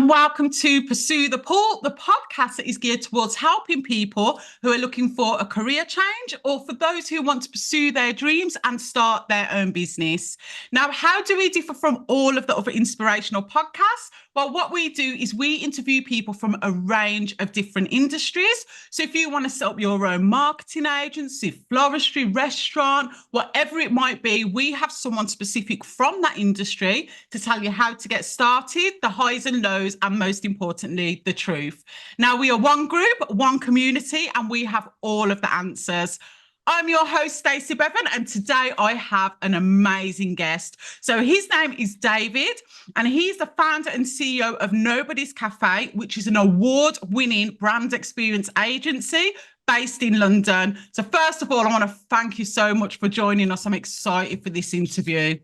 and welcome to Pursue the Pull, the podcast that is geared towards helping people who are looking for a career change or for those who want to pursue their dreams and start their own business. Now, how do we differ from all of the other inspirational podcasts? Well, what we do is we interview people from a range of different industries. So if you want to set up your own marketing agency, floristry, restaurant, whatever it might be, we have someone specific from that industry to tell you how to get started, the highs and lows, and most importantly, the truth. Now, we are one group, one community, and we have all of the answers. I'm your host, Stacey Bevan, and today I have an amazing guest. So his name is David, and he's the founder and CEO of Nobody's Café, which is an award-winning brand experience agency based in London. So first of all, I want to thank you so much for joining us. I'm excited for this interview.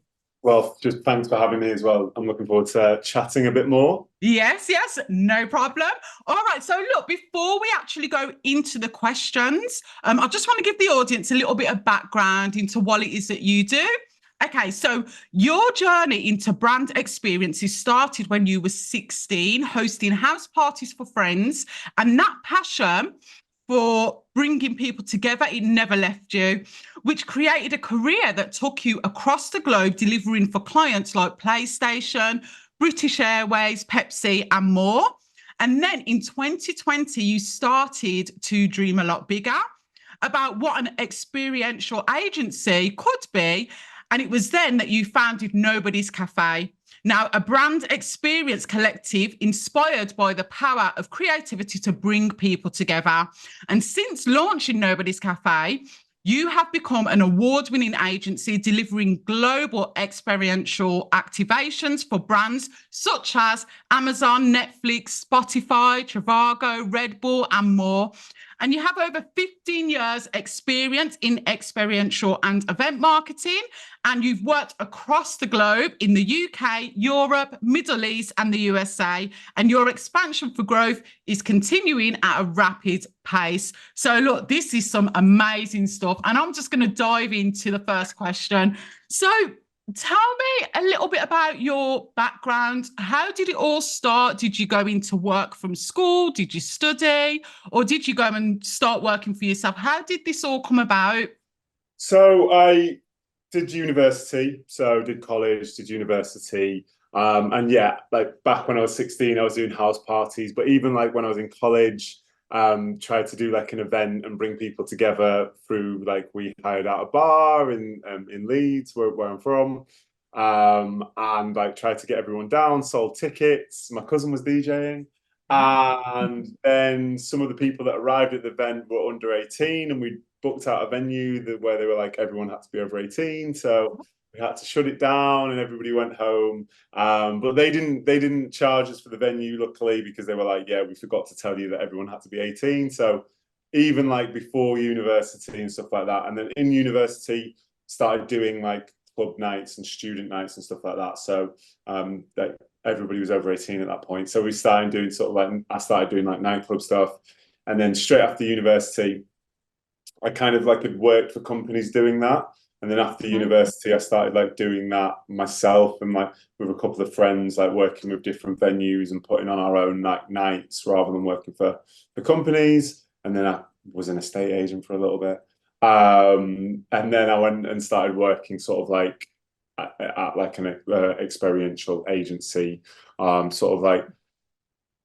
Well, just thanks for having me as well. I'm looking forward to chatting a bit more. Yes, no problem. All right, so look, before we actually go into the questions, I just want to give the audience a little bit of background into what it is that you do. Okay, so your journey into brand experiences started when you were 16, hosting house parties for friends, and that passion for bringing people together, it never left you, which created a career that took you across the globe, delivering for clients like PlayStation, British Airways, Pepsi, and more. And then in 2020, you started to dream a lot bigger about what an experiential agency could be. And it was then that you founded Nobody's Café. Now, a brand experience collective inspired by the power of creativity to bring people together. And since launching Nobody's Café, you have become an award-winning agency delivering global experiential activations for brands such as Amazon, Netflix, Spotify, Trivago, Red Bull, and more. And you have over 15 years experience in experiential and event marketing, and you've worked across the globe in the UK, Europe, Middle East, and the USA, and your expansion for growth is continuing at a rapid pace. So look, this is some amazing stuff, and I'm just going to dive into the first question. So tell me a little bit about your background. How did it all start? Did you go into work from school? Did you study? Or did you go and start working for yourself? How did this all come about? So I did university, so did college, did university. And yeah, like back when I was 16, I was doing house parties. But even like when I was in college, tried to do like an event and bring people together through like we hired out a bar in Leeds where I'm from, and like tried to get everyone down, sold tickets. My cousin was DJing, and then some of the people that arrived at the event were under 18, and we booked out a venue where they were like everyone had to be over 18, so we had to shut it down and everybody went home. But they didn't charge us for the venue, luckily, because they were like, yeah, we forgot to tell you that everyone had to be 18. So even like before university and stuff like that. And then in university, started doing like club nights and student nights and stuff like that. So that everybody was over 18 at that point. So we started doing sort of like, I started doing like nightclub stuff. And then straight after university, I kind of like had worked for companies doing that. And then after university, I started like doing that myself and like with a couple of friends, like working with different venues and putting on our own like nights rather than working for the companies. And then I was an estate agent for a little bit. And then I went and started working sort of like at like an experiential agency, sort of like.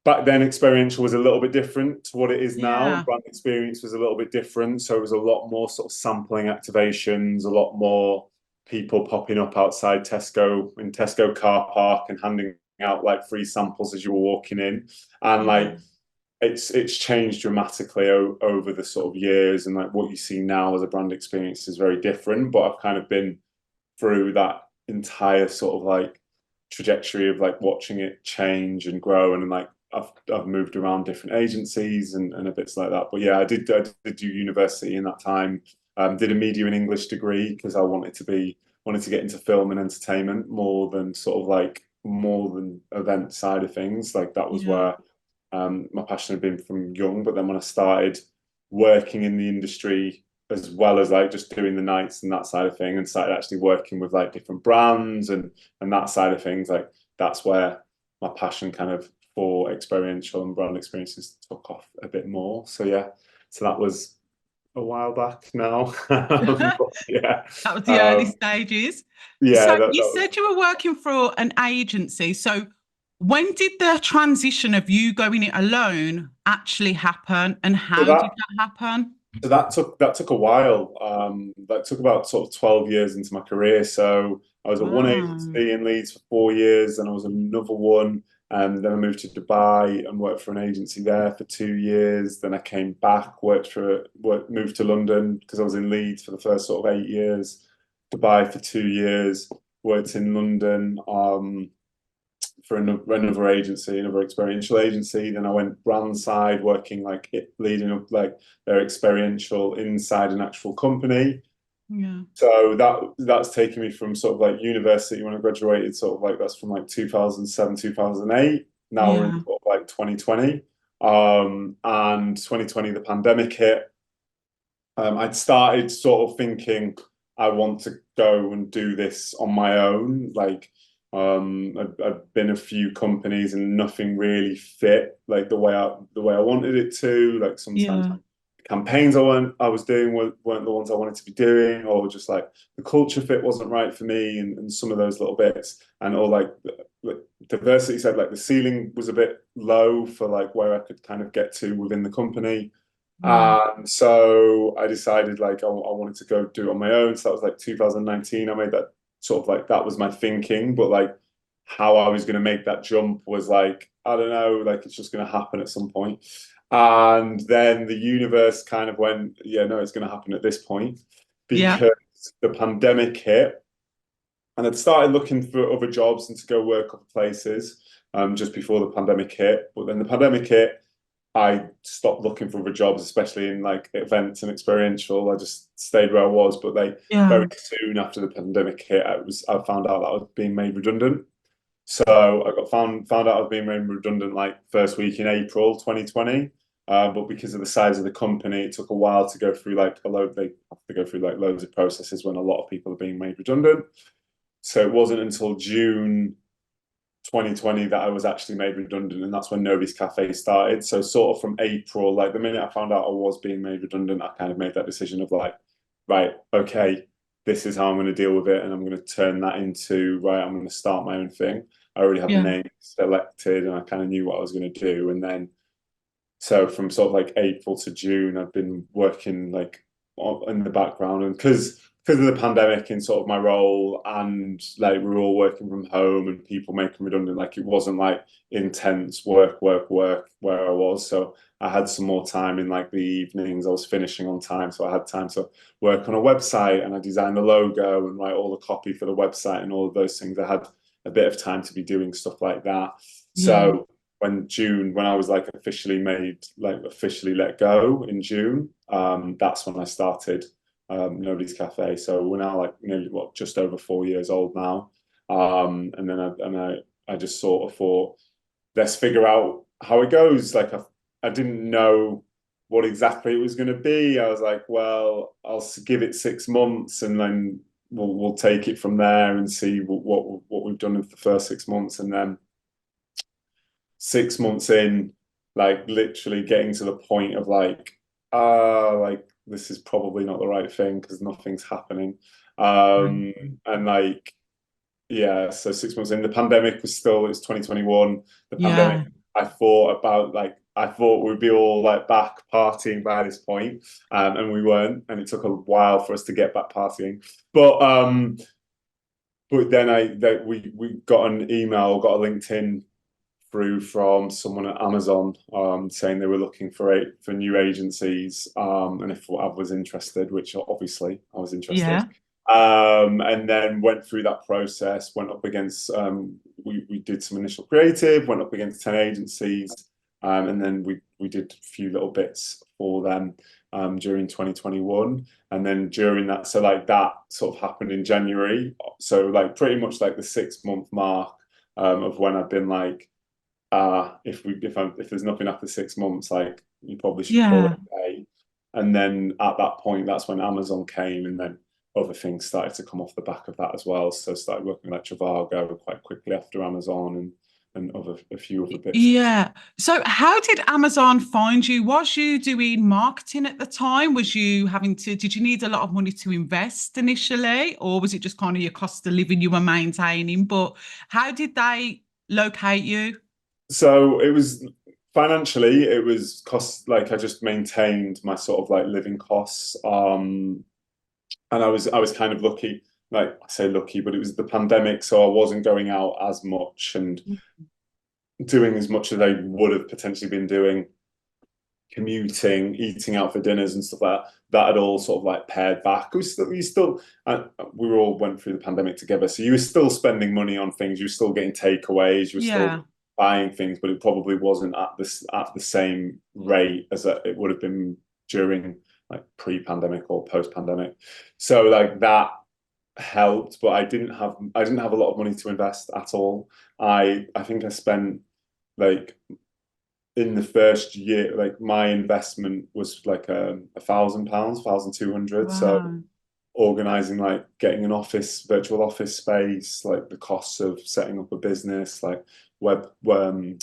Back then, experiential was a little bit different to what it is now. Brand experience was a little bit different. So it was a lot more sort of sampling activations, a lot more people popping up outside Tesco car park and handing out like free samples as you were walking in. And like it's changed dramatically over the sort of years. And like what you see now as a brand experience is very different. But I've kind of been through that entire sort of like trajectory of like watching it change and grow, and like I've moved around different agencies and a bits like that. But yeah, I did do university in that time. Did a media and English degree because I wanted to get into film and entertainment more than event side of things. Like that was where my passion had been from young. But then when I started working in the industry, as well as like just doing the nights and that side of thing, and started actually working with like different brands and that side of things, like that's where my passion kind of before Experiential and brand experiences took off a bit more. So yeah, so that was a while back now. Yeah, That was the early stages. yeah, So that you was. said you were working for an agency. So when did the transition of you going it alone actually happen, and So how did that that happen? so that took a while. That took about sort of 12 years into my career. So I was at one Wow. agency in Leeds for 4 years, and I was at another one. And then I moved to Dubai and worked for an agency there for 2 years. Then I came back, moved to London because I was in Leeds for the first sort of 8 years. Dubai for 2 years, worked in London. For another agency, another experiential agency. Then I went brand side, working like leading up like their experiential inside an actual company. Yeah. So that's taken me from sort of like university when I graduated, sort of like that's from like 2007, 2008. Now we're in Yeah. sort of like 2020. And 2020, the pandemic hit. I'd started sort of thinking I want to go and do this on my own. Like, I've been a few companies and nothing really fit like the way I wanted it to. Like sometimes Yeah. campaigns I was doing weren't the ones I wanted to be doing, or just like the culture fit wasn't right for me, and some of those little bits, and or like diversity said like the ceiling was a bit low for like where I could kind of get to within the company. Yeah. And so I decided like I wanted to go do it on my own. So that was like 2019. I made that sort of like that was my thinking, but like how I was going to make that jump was like, I don't know, like it's just going to happen at some point. And then the universe kind of went, yeah, no, it's going to happen at this point Yeah. because the pandemic hit. And I'd started looking for other jobs and to go work other places just before the pandemic hit. But then the pandemic hit, I stopped looking for other jobs, especially in like events and experiential. I just stayed where I was. But like Yeah. very soon after the pandemic hit, I found out that I was being made redundant. So I got found out I was being made redundant like first week in April 2020. But because of the size of the company, it took a while to go through like a load. They have to go through like loads of processes when a lot of people are being made redundant. So it wasn't until June 2020 that I was actually made redundant, and that's when Nobody's Cafe started. So sort of from April, like the minute I found out I was being made redundant, I kind of made that decision of like, right, okay, this is how I'm going to deal with it, and I'm going to turn that into right. I'm going to start my own thing. I already had the Yeah. name selected, and I kind of knew what I was going to do. And then, so from sort of like April to June, I've been working like in the background, and because of the pandemic in sort of my role, and like we were all working from home and people making redundant, like it wasn't like intense work where I was. So I had some more time in like the evenings. I was finishing on time, so I had time to work on a website, and I designed the logo and write all the copy for the website and all of those things. I had a bit of time to be doing stuff like that. Yeah. So when I was like officially let go in June, that's when I started Nobody's Cafe. So we're now like nearly just over 4 years old now. And then I just sort of thought, let's figure out how it goes. Like I didn't know what exactly it was going to be. I was like, well, I'll give it 6 months, and then we'll take it from there and see what we've done in the first 6 months. And then 6 months in, like literally getting to the point of like this is probably not the right thing because nothing's happening. And like, yeah, so 6 months in, the pandemic it's 2021. The pandemic, Yeah. I thought we'd be all like back partying by this point, and we weren't, and it took a while for us to get back partying. But then we got an email, got a LinkedIn through from someone at Amazon saying they were looking for new agencies, and if I was interested, which obviously I was interested. Yeah. And then went through that process, went up against we did some initial creative, went up against 10 agencies, and then we did a few little bits for them during 2021. And then during that, so like that sort of happened in January. So like pretty much like the 6 month mark of when I've been like, if there's nothing after 6 months, like you probably should call it Yeah. a day. And then at that point, that's when Amazon came, and then other things started to come off the back of that as well. So I started working like Trivago quite quickly after Amazon, and a few other bits. Yeah. So how did Amazon find you? Was you doing marketing at the time? Did you need a lot of money to invest initially, or was it just kind of your cost of living you were maintaining? But how did they locate you? So it was financially, it was cost like I just maintained my sort of like living costs. And I was kind of lucky, like I say lucky, but it was the pandemic, so I wasn't going out as much and doing as much as I would have potentially been doing, commuting, eating out for dinners and stuff like that. That had all sort of like pared back. We all went through the pandemic together, so you were still spending money on things. You were still getting takeaways. You were Yeah. still buying things, but it probably wasn't at the same rate as it would have been during like pre-pandemic or post-pandemic. So like that helped, but I didn't have a lot of money to invest at all. I think I spent like in the first year, like my investment was like £1,000, 1,200. So Wow. organizing, like getting an virtual office space, like the costs of setting up a business, web, um,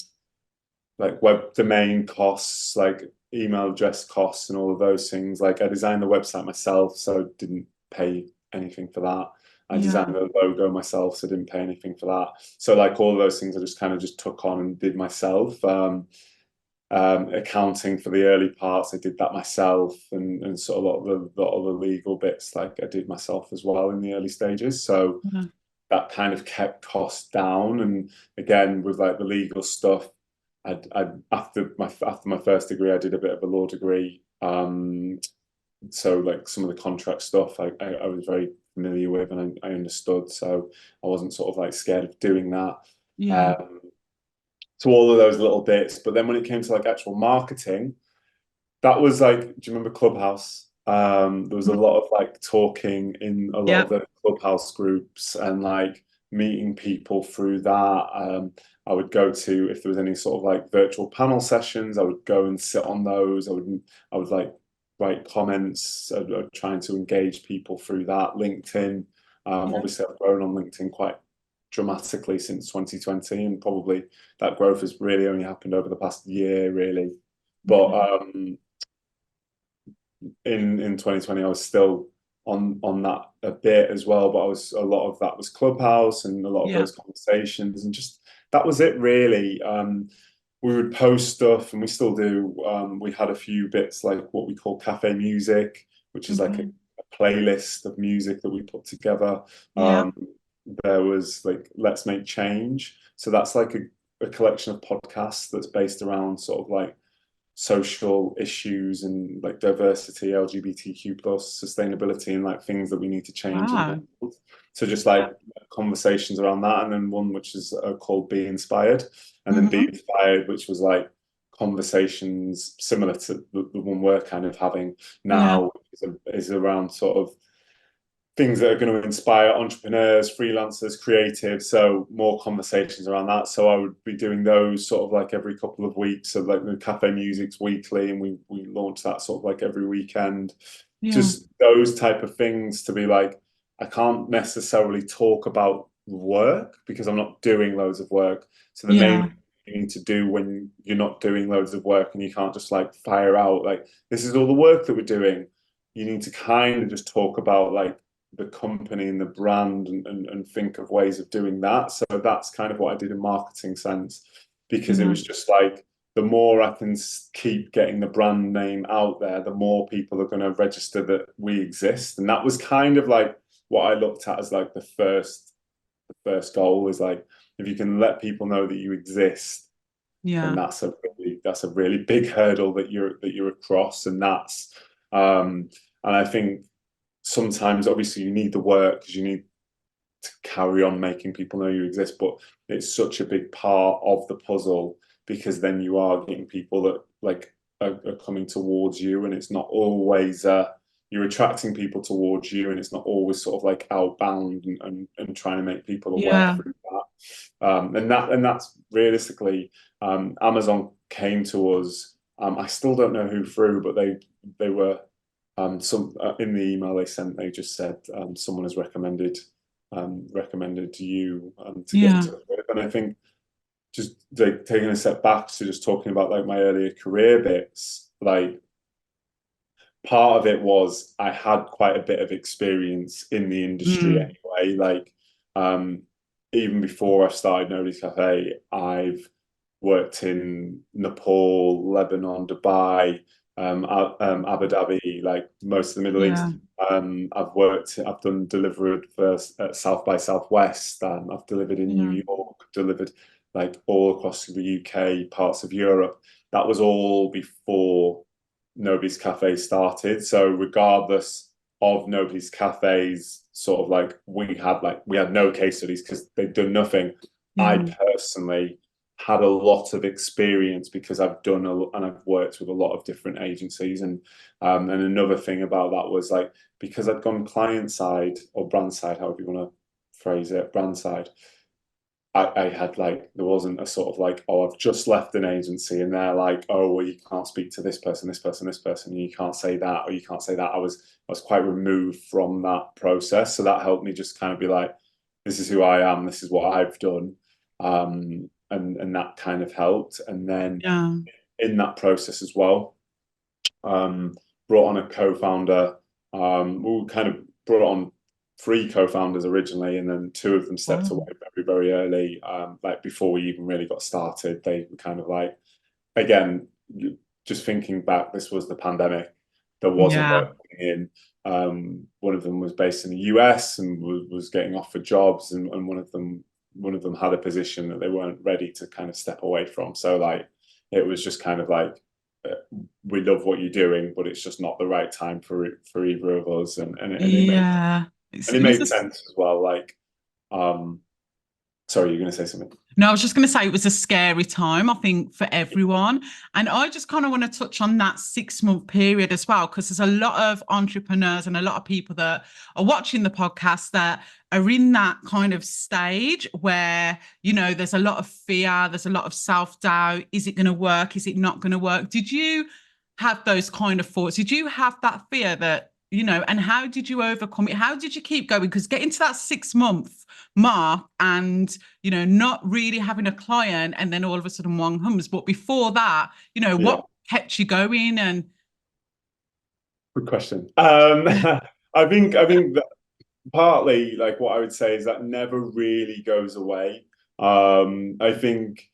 like web domain costs, like email address costs, and all of those things. Like I designed the website myself, so didn't pay anything for that. I Yeah. designed the logo myself, so didn't pay anything for that. So like all of those things, I just kind of just took on and did myself. Accounting for the early parts, I did that myself, and sort of a lot of the legal bits, like I did myself as well in the early stages. So Yeah. that kind of kept costs down. And again, with like the legal stuff, I after my first degree, I did a bit of a law degree. So like some of the contract stuff, I was very familiar with, and I understood. So I wasn't sort of like scared of doing that. Yeah. Um, so all of those little bits. But then when it came to like actual marketing, that was like, do you remember Clubhouse? There was a lot of like talking in a lot of Yeah. the Clubhouse groups and like meeting people through that. I would go to, if there was any sort of like virtual panel sessions, I would go and sit on those. I would like write comments, trying to engage people through that. LinkedIn, Yeah. obviously I've grown on LinkedIn quite dramatically since 2020, and probably that growth has really only happened over the past year, really. But Okay. in 2020, I was still on that a bit as well, but a lot of that was Clubhouse and a lot of Yeah. those conversations, and just that was it really. We would post stuff, and we still do. We had a few bits like what we call Café music, which is like Okay. a playlist of music that we put together. Yeah. There was like Let's Make Change, so that's like a collection of podcasts that's based around sort of like social issues and like diversity, LGBTQ plus, sustainability, and like things that we need to change in the Wow. world. So just Yeah. like conversations around that, and then one which is called Be Inspired, and then Be Hmm. Inspired, which was like conversations similar to the one we're kind of having Yeah. now, is around sort of things that are going to inspire entrepreneurs, freelancers, creatives. So more conversations around that. So I would be doing those sort of like every couple of weeks. So like the Cafe Music's weekly, and we launch that sort of like every weekend. Yeah. Just those type of things to be like, I can't necessarily talk about work because I'm not doing loads of work. So the main Yeah. thing you need to do when you're not doing loads of work, and you can't just like fire out like, this is all the work that we're doing. You need to kind of just talk about like the company and the brand, and think of ways of doing that. So that's kind of what I did in marketing sense, because it Yeah. was just like, the more I can keep getting the brand name out there, the more people are going to register that we exist. And that was kind of like what I looked at as like the first goal, is like, if you can let people know that you exist, then Yeah. that's a really big hurdle that you're across. And that's and I think sometimes obviously you need the work because you need to carry on making people know you exist, but it's such a big part of the puzzle, because then you are getting people that like are coming towards you, and it's not always you're attracting people towards you, and it's not always sort of like outbound, and trying to make people aware Yeah. through that. And that's realistically, Amazon came to us. I still don't know who through, but they were some in the email they sent. They just said someone has recommended you to get in Yeah. touch with. And I think just like taking a step back to just talking about like my earlier career bits, like part of it was I had quite a bit of experience in the industry Mm, anyway. Like, even before I started Nobody's Cafe, I've worked in Nepal, Lebanon, Dubai, Abu Dhabi, like most of the Middle yeah, East. I've done delivered for South by Southwest. I've delivered in New yeah, York, delivered like all across the UK, parts of Europe. That was all before Nobody's Cafe started. So regardless of Nobody's Cafe's sort of like we had no case studies because they'd done nothing. I yeah, personally had a lot of experience because I've done and I've worked with a lot of different agencies, and another thing about that was like because I'd gone client side or brand side, however you want to phrase it, brand side. I had like there wasn't a sort of like, oh, I've just left an agency and they're like, oh, well, you can't speak to this person, this person, this person, you can't say that or you can't say that. I was quite removed from that process, so that helped me just kind of be like, this is who I am, this is what I've done, and that kind of helped. And then yeah. in that process as well, brought on a co-founder. We kind of brought on three co-founders originally, and then two of them stepped away Oh, very, very early. Like before we even really got started, they were kind of like, again, just thinking back, this was the pandemic. There wasn't yeah, work coming in. One of them was based in the US and was getting offered jobs, and one of them had a position that they weren't ready to kind of step away from. So like, it was just kind of like, we love what you're doing, but it's just not the right time for either of us, and yeah. it It was made a sense as well. Like, sorry, you're going to say something. No, I was just going to say it was a scary time, I think, for everyone. And I just kind of want to touch on that 6 month period as well, because there's a lot of entrepreneurs and a lot of people that are watching the podcast that are in that kind of stage where, there's a lot of fear, there's a lot of self-doubt. Is it going to work? Is it not going to work? Did you have those kind of thoughts? Did you have that fear that, and how did you overcome it? How did you keep going? Because getting to that 6 month mark and not really having a client and then all of a sudden one comes. But before that, Yeah, what kept you going? And good question. I think that partly like what I would say is that never really goes away. I think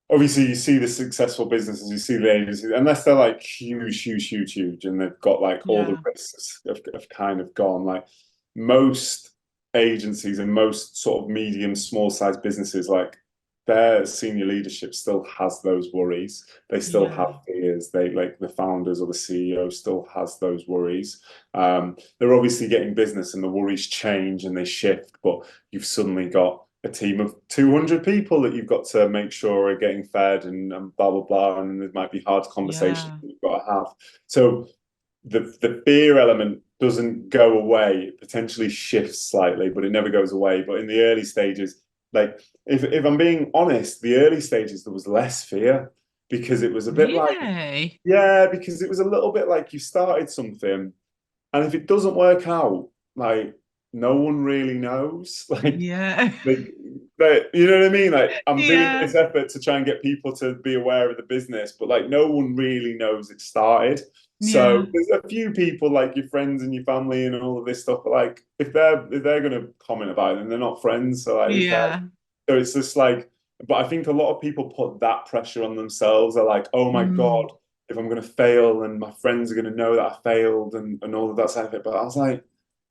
obviously you see the successful businesses, you see the agencies, unless they're like huge, huge, huge, huge, and they've got like all the yeah, risks have kind of gone. Like most agencies and most sort of medium, small size businesses, like their senior leadership still has those worries. They still yeah, have fears. They like the founders or the CEO still has those worries. They're obviously getting business and the worries change and they shift, but you've suddenly got a team of 200 people that you've got to make sure are getting fed and blah, blah, blah. And there might be hard conversations yeah, you've got to have. So the fear element doesn't go away. It potentially shifts slightly, but it never goes away. But in the early stages, like if I'm being honest, the early stages, there was less fear because it was a bit like, really, yeah, because it was a little bit like you started something and if it doesn't work out, like no one really knows. yeah, Like, you know what I mean? Like I'm doing yeah, this effort to try and get people to be aware of the business, but like no one really knows it started. yeah, So there's a few people like your friends and your family and all of this stuff, but like if they're gonna comment about it, then they're not friends. So like who cares? yeah, So it's just like, but I think a lot of people put that pressure on themselves. They're like, oh my God, mm, if I'm gonna fail and my friends are gonna know that I failed and all of that side of it. But I was like,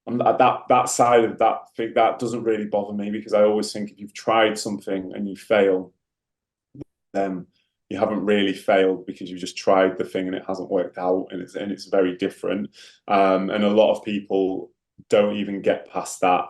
that side of that thing that doesn't really bother me because I always think if you've tried something and you fail, then you haven't really failed because you just tried the thing and it hasn't worked out and it's very different. And a lot of people don't even get past that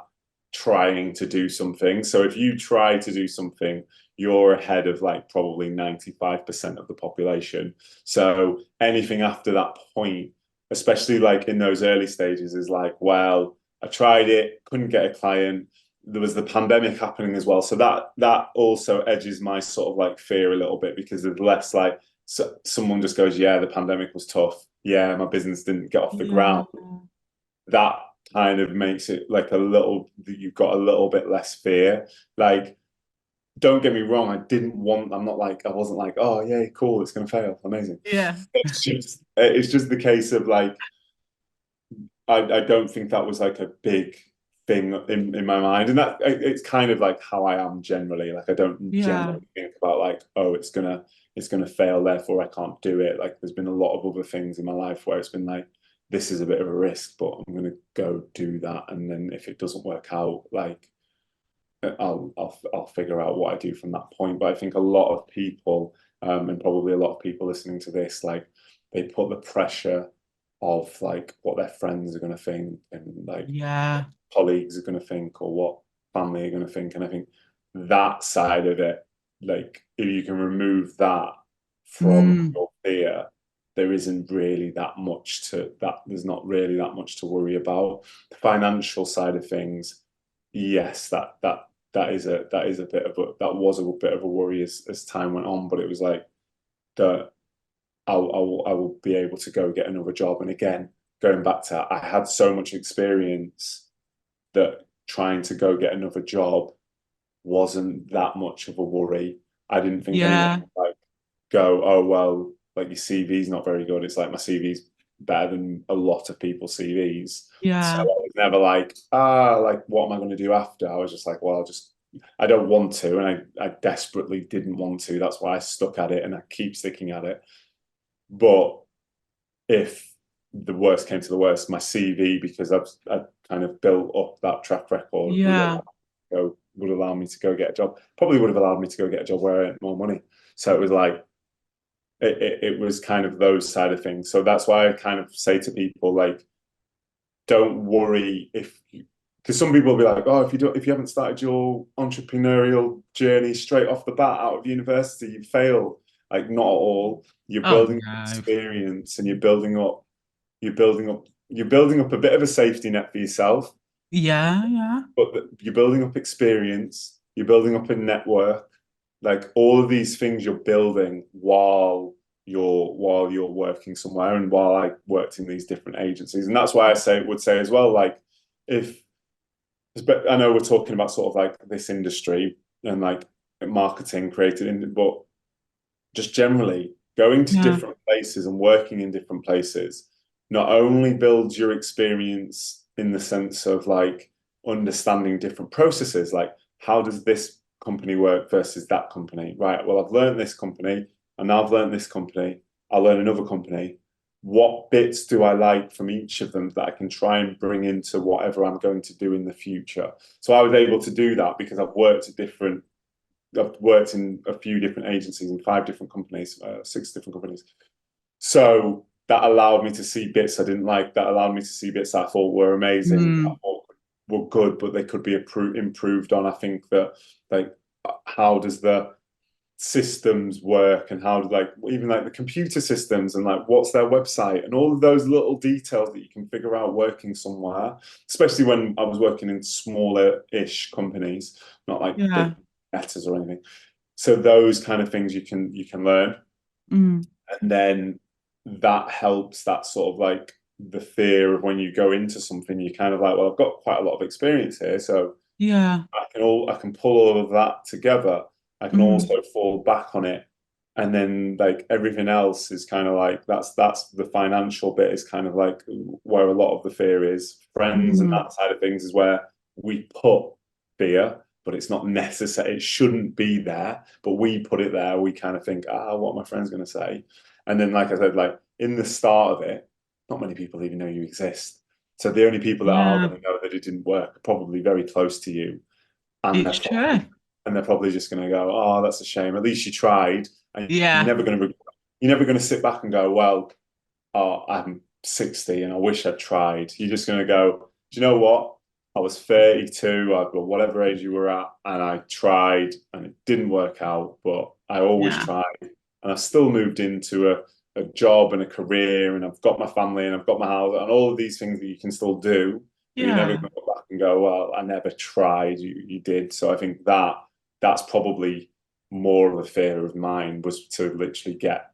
trying to do something. So if you try to do something, you're ahead of like probably 95% of the population. So anything after that point, especially like in those early stages, is like, well, I tried it, couldn't get a client. There was the pandemic happening as well, so that also edges my sort of like fear a little bit because there's less like someone just goes, yeah, the pandemic was tough. Yeah, my business didn't get off the yeah, ground. That kind of makes it like you've got a little bit less fear. Like don't get me wrong, I'm not like, I wasn't like, oh yeah, cool, it's gonna fail, amazing. Yeah. It's just the case of like, I don't think that was like a big thing in my mind, and that it's kind of like how I am generally. Like I don't Yeah. generally think about like, oh, it's gonna fail, therefore I can't do it. Like there's been a lot of other things in my life where it's been like, this is a bit of a risk, but I'm gonna go do that, and then if it doesn't work out, like I'll figure out what I do from that point. But I think a lot of people, and probably a lot of people listening to this, like they put the pressure of like what their friends are going to think and like Yeah. colleagues are going to think or what family are going to think. And I think that side of it, like if you can remove that from Mm. your fear, there isn't really that much to that. There's not really that much to worry about. The financial side of things, yes, that is a bit of a that was a bit of a worry as time went on, but it was like that I will be able to go get another job. And again, going back to I had so much experience that trying to go get another job wasn't that much of a worry. I didn't think anyone Yeah. would like go, oh well, like your CV's not very good. It's like my CV's better than a lot of people's CVs. So I Yeah. was never like, like what am I going to do after? I was just like, well, I don't want to, and I desperately didn't want to. That's why I stuck at it and I keep sticking at it. But if the worst came to the worst, my CV, because I've kind of built up that track record, Yeah. would allow me to go get a job. Probably would have allowed me to go get a job where I earned more money. So it was like it was kind of those side of things. So that's why I kind of say to people like, don't worry because some people will be like, oh, if you haven't started your entrepreneurial journey straight off the bat out of university, you fail. Like not at all. You're Oh building no. experience and you're building up a bit of a safety net for yourself, Yeah. Yeah. but you're building up experience, you're building up a network, like all of these things you're building while you're working somewhere and while I worked in these different agencies. And that's why would say as well, like if I know we're talking about sort of like this industry and like marketing created in, but just generally going to Yeah. different places and working in different places not only builds your experience in the sense of like understanding different processes, like how does this company work versus that company, right? Well, I've learned this company and now I've learned this company. I'll learn another company. What bits do I like from each of them that I can try and bring into whatever I'm going to do in the future? So I was able to do that because I've worked in a few different agencies in 5 different companies, 6 different companies. So that allowed me to see bits I didn't like. That allowed me to see bits I thought were amazing, I Mm. thought were good, but they could be improved on. I think that like how does the systems work and how do like even like the computer systems and like what's their website and all of those little details that you can figure out working somewhere, especially when I was working in smaller-ish companies, not like Yeah. big letters or anything. So those kind of things you can learn, Mm. and then that helps that sort of like the fear of when you go into something, you're kind of like, well, I've got quite a lot of experience here, so Yeah. I can pull all of that together. I can Mm. also fall back on it, and then like everything else is kind of like that's the financial bit is kind of like where a lot of the fear is. Friends and Mm. that side of things is where we put fear, but it's not necessary. It shouldn't be there, but we put it there. We kind of think, what are my friends going to say? And then, like I said, like in the start of it, not many people even know you exist. So the only people that are Yeah. going to know that it didn't work are probably very close to you, and It's true. they're probably just going to go, "Oh, that's a shame. At least you tried." And Yeah. you're never going to sit back and go, "Well, I'm 60 and I wish I'd tried." You're just going to go, "Do you know what? I was 32, I've got whatever age you were at, and I tried, and it didn't work out, but I always Yeah. tried, and I still moved into a job and a career, and I've got my family and I've got my house, and all of these things that you can still do, but you're never Yeah. going to go back and go, well, I never tried. You did." So I think that's probably more of a fear of mine, was to literally get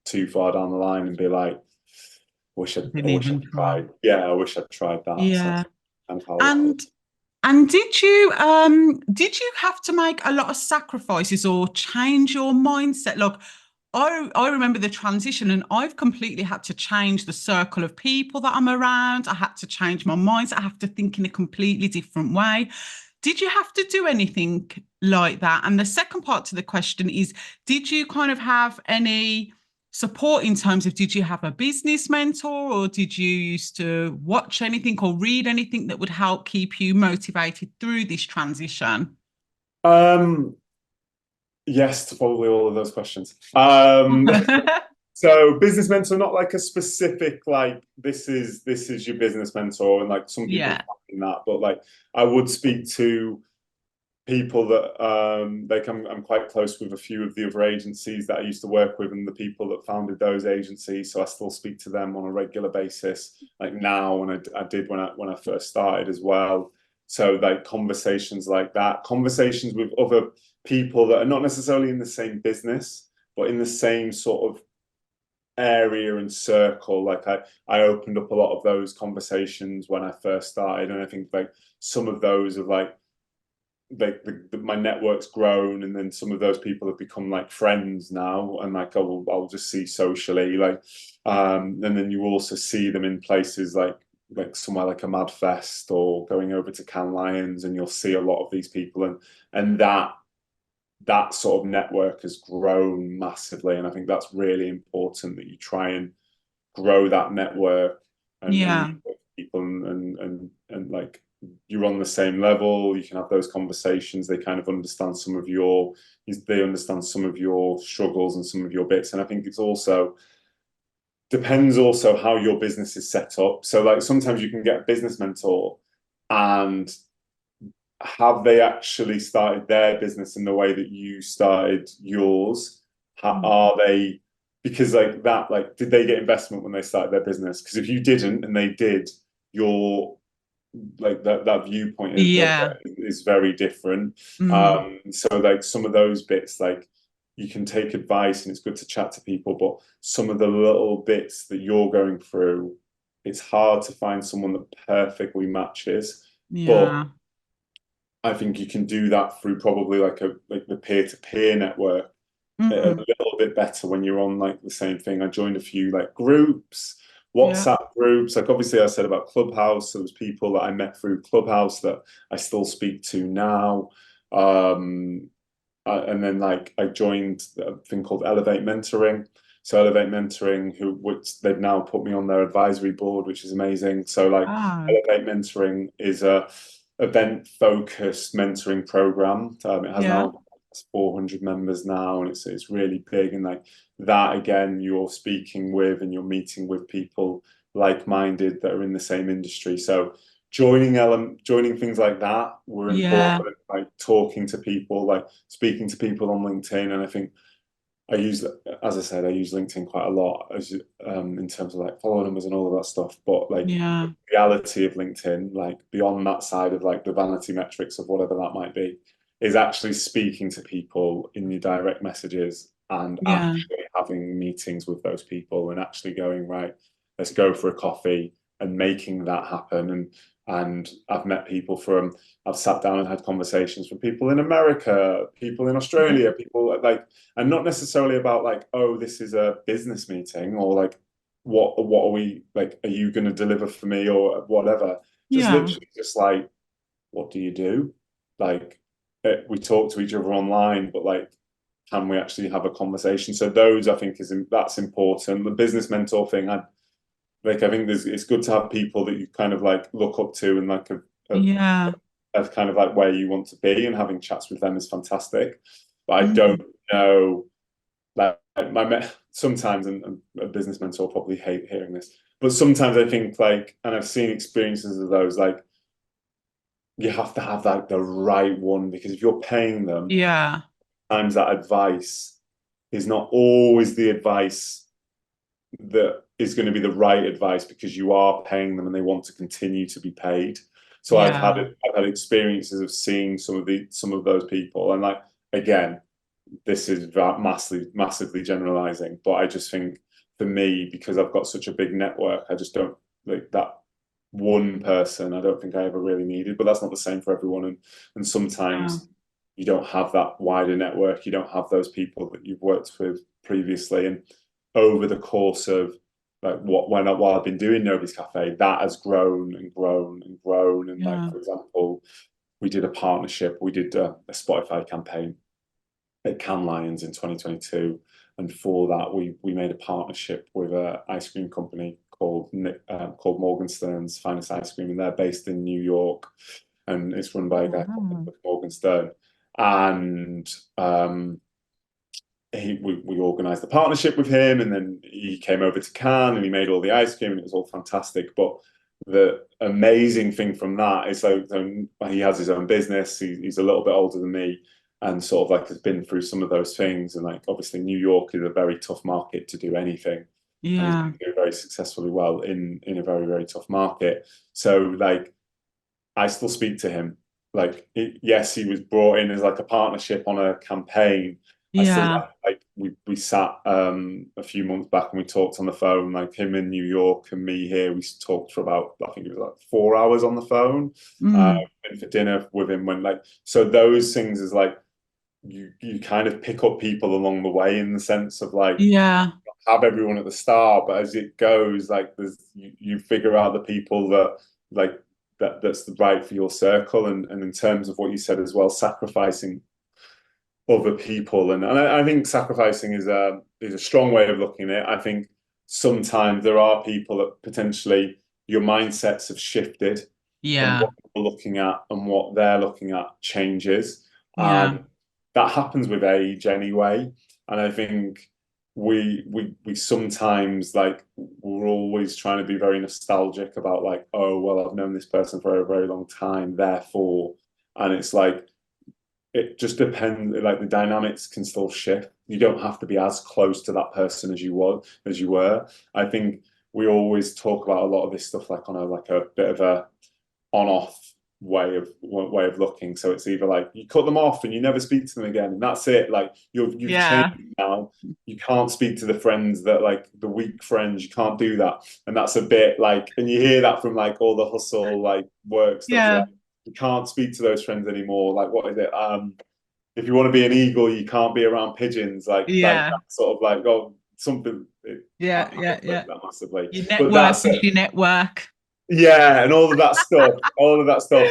too far down the line and be like, I Didn't wish even I'd try. tried. Yeah, I wish I'd tried that. So Yeah. that's kind of how And And did you have to make a lot of sacrifices or change your mindset? Like I remember the transition and I've completely had to change the circle of people that I'm around. I had to change my mindset. I have to think in a completely different way. Did you have to do anything like that? And the second part to the question is, did you kind of have any support in terms of did you have a business mentor or did you used to watch anything or read anything that would help keep you motivated through this transition? Um, yes to probably all of those questions. So business mentor, not like a specific like this is your business mentor, and like some people Yeah. find that, but like I would speak to people that like I'm quite close with a few of the other agencies that I used to work with and the people that founded those agencies, so I still speak to them on a regular basis, like now, and I did when I first started as well. So like conversations like that, conversations with other people that are not necessarily in the same business but in the same sort of area and circle. Like I opened up a lot of those conversations when I first started, and I think like some of those have like my network's grown, and then some of those people have become like friends now, and like I'll just see socially, like and then you also see them in places like somewhere like a Mad Fest or going over to Cannes Lions, and you'll see a lot of these people, and that sort of network has grown massively, and I think that's really important that you try and grow that network and Yeah. meet people and like you're on the same level. You can have those conversations. They kind of understand some of your they understand some of your struggles and some of your bits. And I think it's also depends also how your business is set up. So like sometimes you can get a business mentor and have they actually started their business in the way that you started yours? Are they, because like that, like, did they get investment when they started their business? Because if you didn't and they did, your like that viewpoint Yeah. is very different. Mm. So like some of those bits, like you can take advice and it's good to chat to people, but some of the little bits that you're going through, it's hard to find someone that perfectly matches. But Yeah. I think you can do that through probably like the peer-to-peer network a Mm. little bit better when you're on like the same thing. I joined a few like groups, Yeah. WhatsApp groups. Like obviously I said about Clubhouse, so there's people that I met through Clubhouse that I still speak to now. And then like I joined a thing called Elevate Mentoring. So Elevate Mentoring, which they've now put me on their advisory board, which is amazing. So like Oh, Elevate Mentoring is a event focused mentoring program. It has yeah. now 400 members now, and it's really big. And like that again, you're speaking with and you're meeting with people like-minded that are in the same industry. So joining things like that were Yeah. important, like talking to people, like speaking to people on LinkedIn. And I think I use, as I said, I use LinkedIn quite a lot as in terms of like follower numbers and all of that stuff. But like the Yeah. reality of LinkedIn, like beyond that side of like the vanity metrics of whatever that might be, is actually speaking to people in your direct messages and Yeah. actually having meetings with those people and actually going, right, let's go for a coffee and making that happen. And I've met people from, I've sat down and had conversations with people in America, people in Australia, people like, and not necessarily about like, oh, this is a business meeting or like, what are we like? Are you going to deliver for me or whatever? Just Yeah. literally, just like, what do you do? Like, we talk to each other online, but like, can we actually have a conversation? So those, I think, that's important. The business mentor thing, I think it's good to have people that you kind of like look up to and like Yeah. as kind of like where you want to be, and having chats with them is fantastic. But I don't Mm. know, like sometimes, and a business mentor will probably hate hearing this, but sometimes I think like, and I've seen experiences of those, like you have to have like the right one, because if you're paying them, Yeah. times that advice is not always the advice that is going to be the right advice, because you are paying them and they want to continue to be paid. So Yeah. I've had experiences of seeing some of those people, and like again, this is massively generalizing, but I just think for me, because I've got such a big network, I just don't like that. one person. I don't think I ever really needed, but that's not the same for everyone. And Yeah. sometimes you don't have that wider network. You don't have those people that you've worked with previously. And over the course of like while I've been doing Nobody's Cafe, that has grown and grown and grown. And like, Yeah. for example, we did a partnership. We did a Spotify campaign at Cannes Lions in 2022. And for that, we made a partnership with an ice cream company called Morgenstern's Finest Ice Cream, and they're based in New York, and it's run by a guy called Morgenstern. And we organised the partnership with him, and then he came over to Cannes and he made all the ice cream, and it was all fantastic. But the amazing thing from that is like he has his own business. He's a little bit older than me, and sort of like has been through some of those things. And like obviously New York is a very tough market to do anything. And he's Yeah. been doing very successfully well in a very, very tough market. So like I still speak to him. Like yes, he was brought in as like a partnership on a campaign. I still Yeah. like we sat a few months back and we talked on the phone, like him in New York and me here. We talked for about, I think it was like 4 hours on the phone. Went for dinner with him when like, so those things is like you kind of pick up people along the way in the sense of like Yeah. have everyone at the start, but as it goes, like you figure out the people that like that's right for your circle. And in terms of what you said as well, sacrificing other people, and I think sacrificing is a strong way of looking at it. I think sometimes there are people that potentially your mindsets have shifted and Yeah. what you're looking at and what they're looking at changes. Yeah. That happens with age anyway. And I think we sometimes like we're always trying to be very nostalgic about like, oh well, I've known this person for a very long time, therefore, and it's like it just depends. Like the dynamics can still shift. You don't have to be as close to that person as you were. I think we always talk about a lot of this stuff like on a bit of a on-off way of looking. So it's either like you cut them off and you never speak to them again, and that's it. Like you've Yeah. changed now. You can't speak to the friends that like the weak friends. You can't do that, and that's a bit like. And you hear that from like all the hustle like work stuff. Yeah. Like you can't speak to those friends anymore. Like what is it? If you want to be an eagle, you can't be around pigeons. Like Yeah. that sort of like oh something. I Yeah. Yeah. that Yeah. massively, Your but network that's is it. your network. Yeah, and all of that stuff,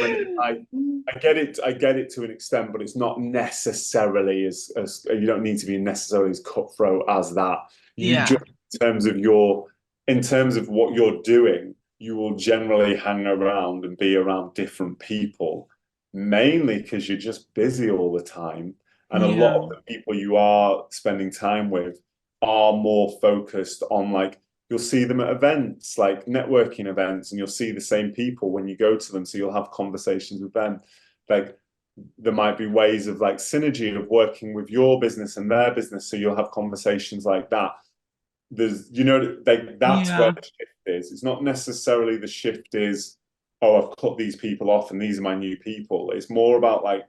and I get it. I get it to an extent, but it's not necessarily as you don't need to be necessarily as cutthroat as that. You Yeah. just in terms of what you're doing, you will generally hang around and be around different people, mainly because you're just busy all the time, and a lot Yeah. of the people you are spending time with are more focused on like you'll see them at events like networking events and you'll see the same people when you go to them, so you'll have conversations with them. Like there might be ways of like synergy of working with your business and their business, so you'll have conversations like that. There's like that's where Yeah. the shift is. It's not necessarily the shift is, oh, I've cut these people off and these are my new people. It's more about like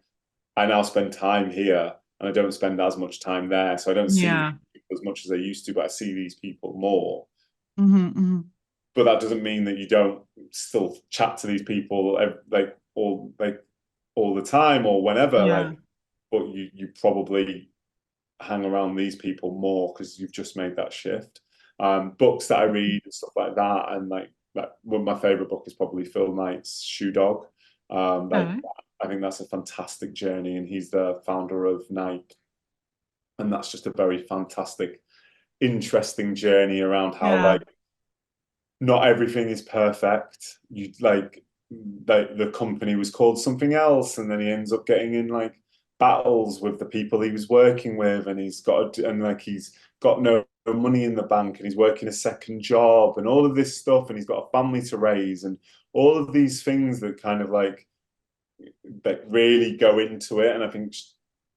I now spend time here and I don't spend as much time there, so I don't see Yeah. as much as I used to, but I see these people more. Mm-hmm. But that doesn't mean that you don't still chat to these people all the time or whenever. Yeah. Like, but you probably hang around these people more because you've just made that shift. Books that I read and stuff like that, and like one of my favorite book is probably Phil Knight's Shoe Dog. Like Oh, I think that's a fantastic journey, and he's the founder of Nike, and that's just a very fantastic, interesting journey around how yeah. like not everything is perfect. You like the company was called something else, and then he ends up getting in like battles with the people he was working with, and he's got no money in the bank, and he's working a second job, and all of this stuff, and he's got a family to raise, and all of these things that kind of like that really go into it. And I think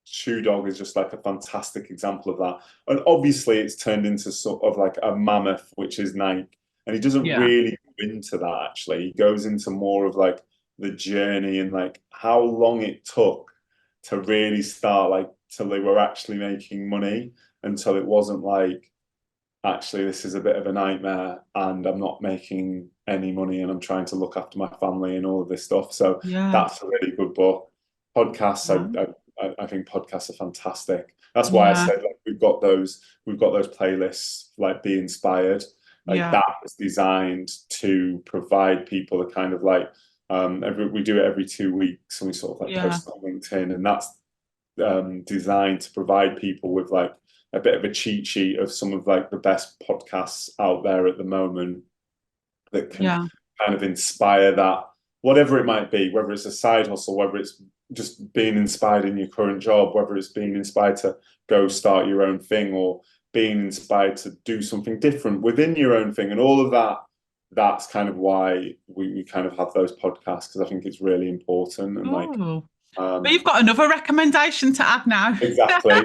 Shoe Dog is just like a fantastic example of that. And obviously, it's turned into sort of like a mammoth, which is Nike. And he doesn't Yeah. really go into that actually. He goes into more of like the journey and like how long it took to really start, like till they were actually making money, until it wasn't like actually this is a bit of a nightmare and I'm not making any money, and I'm trying to look after my family and all of this stuff. So Yeah. that's a really good book. Podcasts, Yeah. I think podcasts are fantastic. That's why I Yeah. said like we've got those playlists like Be Inspired. Like Yeah. that was designed to provide people a kind of like we do it every 2 weeks, and we sort of like Yeah. post it on LinkedIn, and that's designed to provide people with like a bit of a cheat sheet of some of like the best podcasts out there at the moment that can Yeah. kind of inspire that, whatever it might be, whether it's a side hustle, whether it's just being inspired in your current job, whether it's being inspired to go start your own thing, or being inspired to do something different within your own thing, and all of that. That's kind of why we kind of have those podcasts, because I think it's really important. And like Oh, but um you've got another recommendation to add now. exactly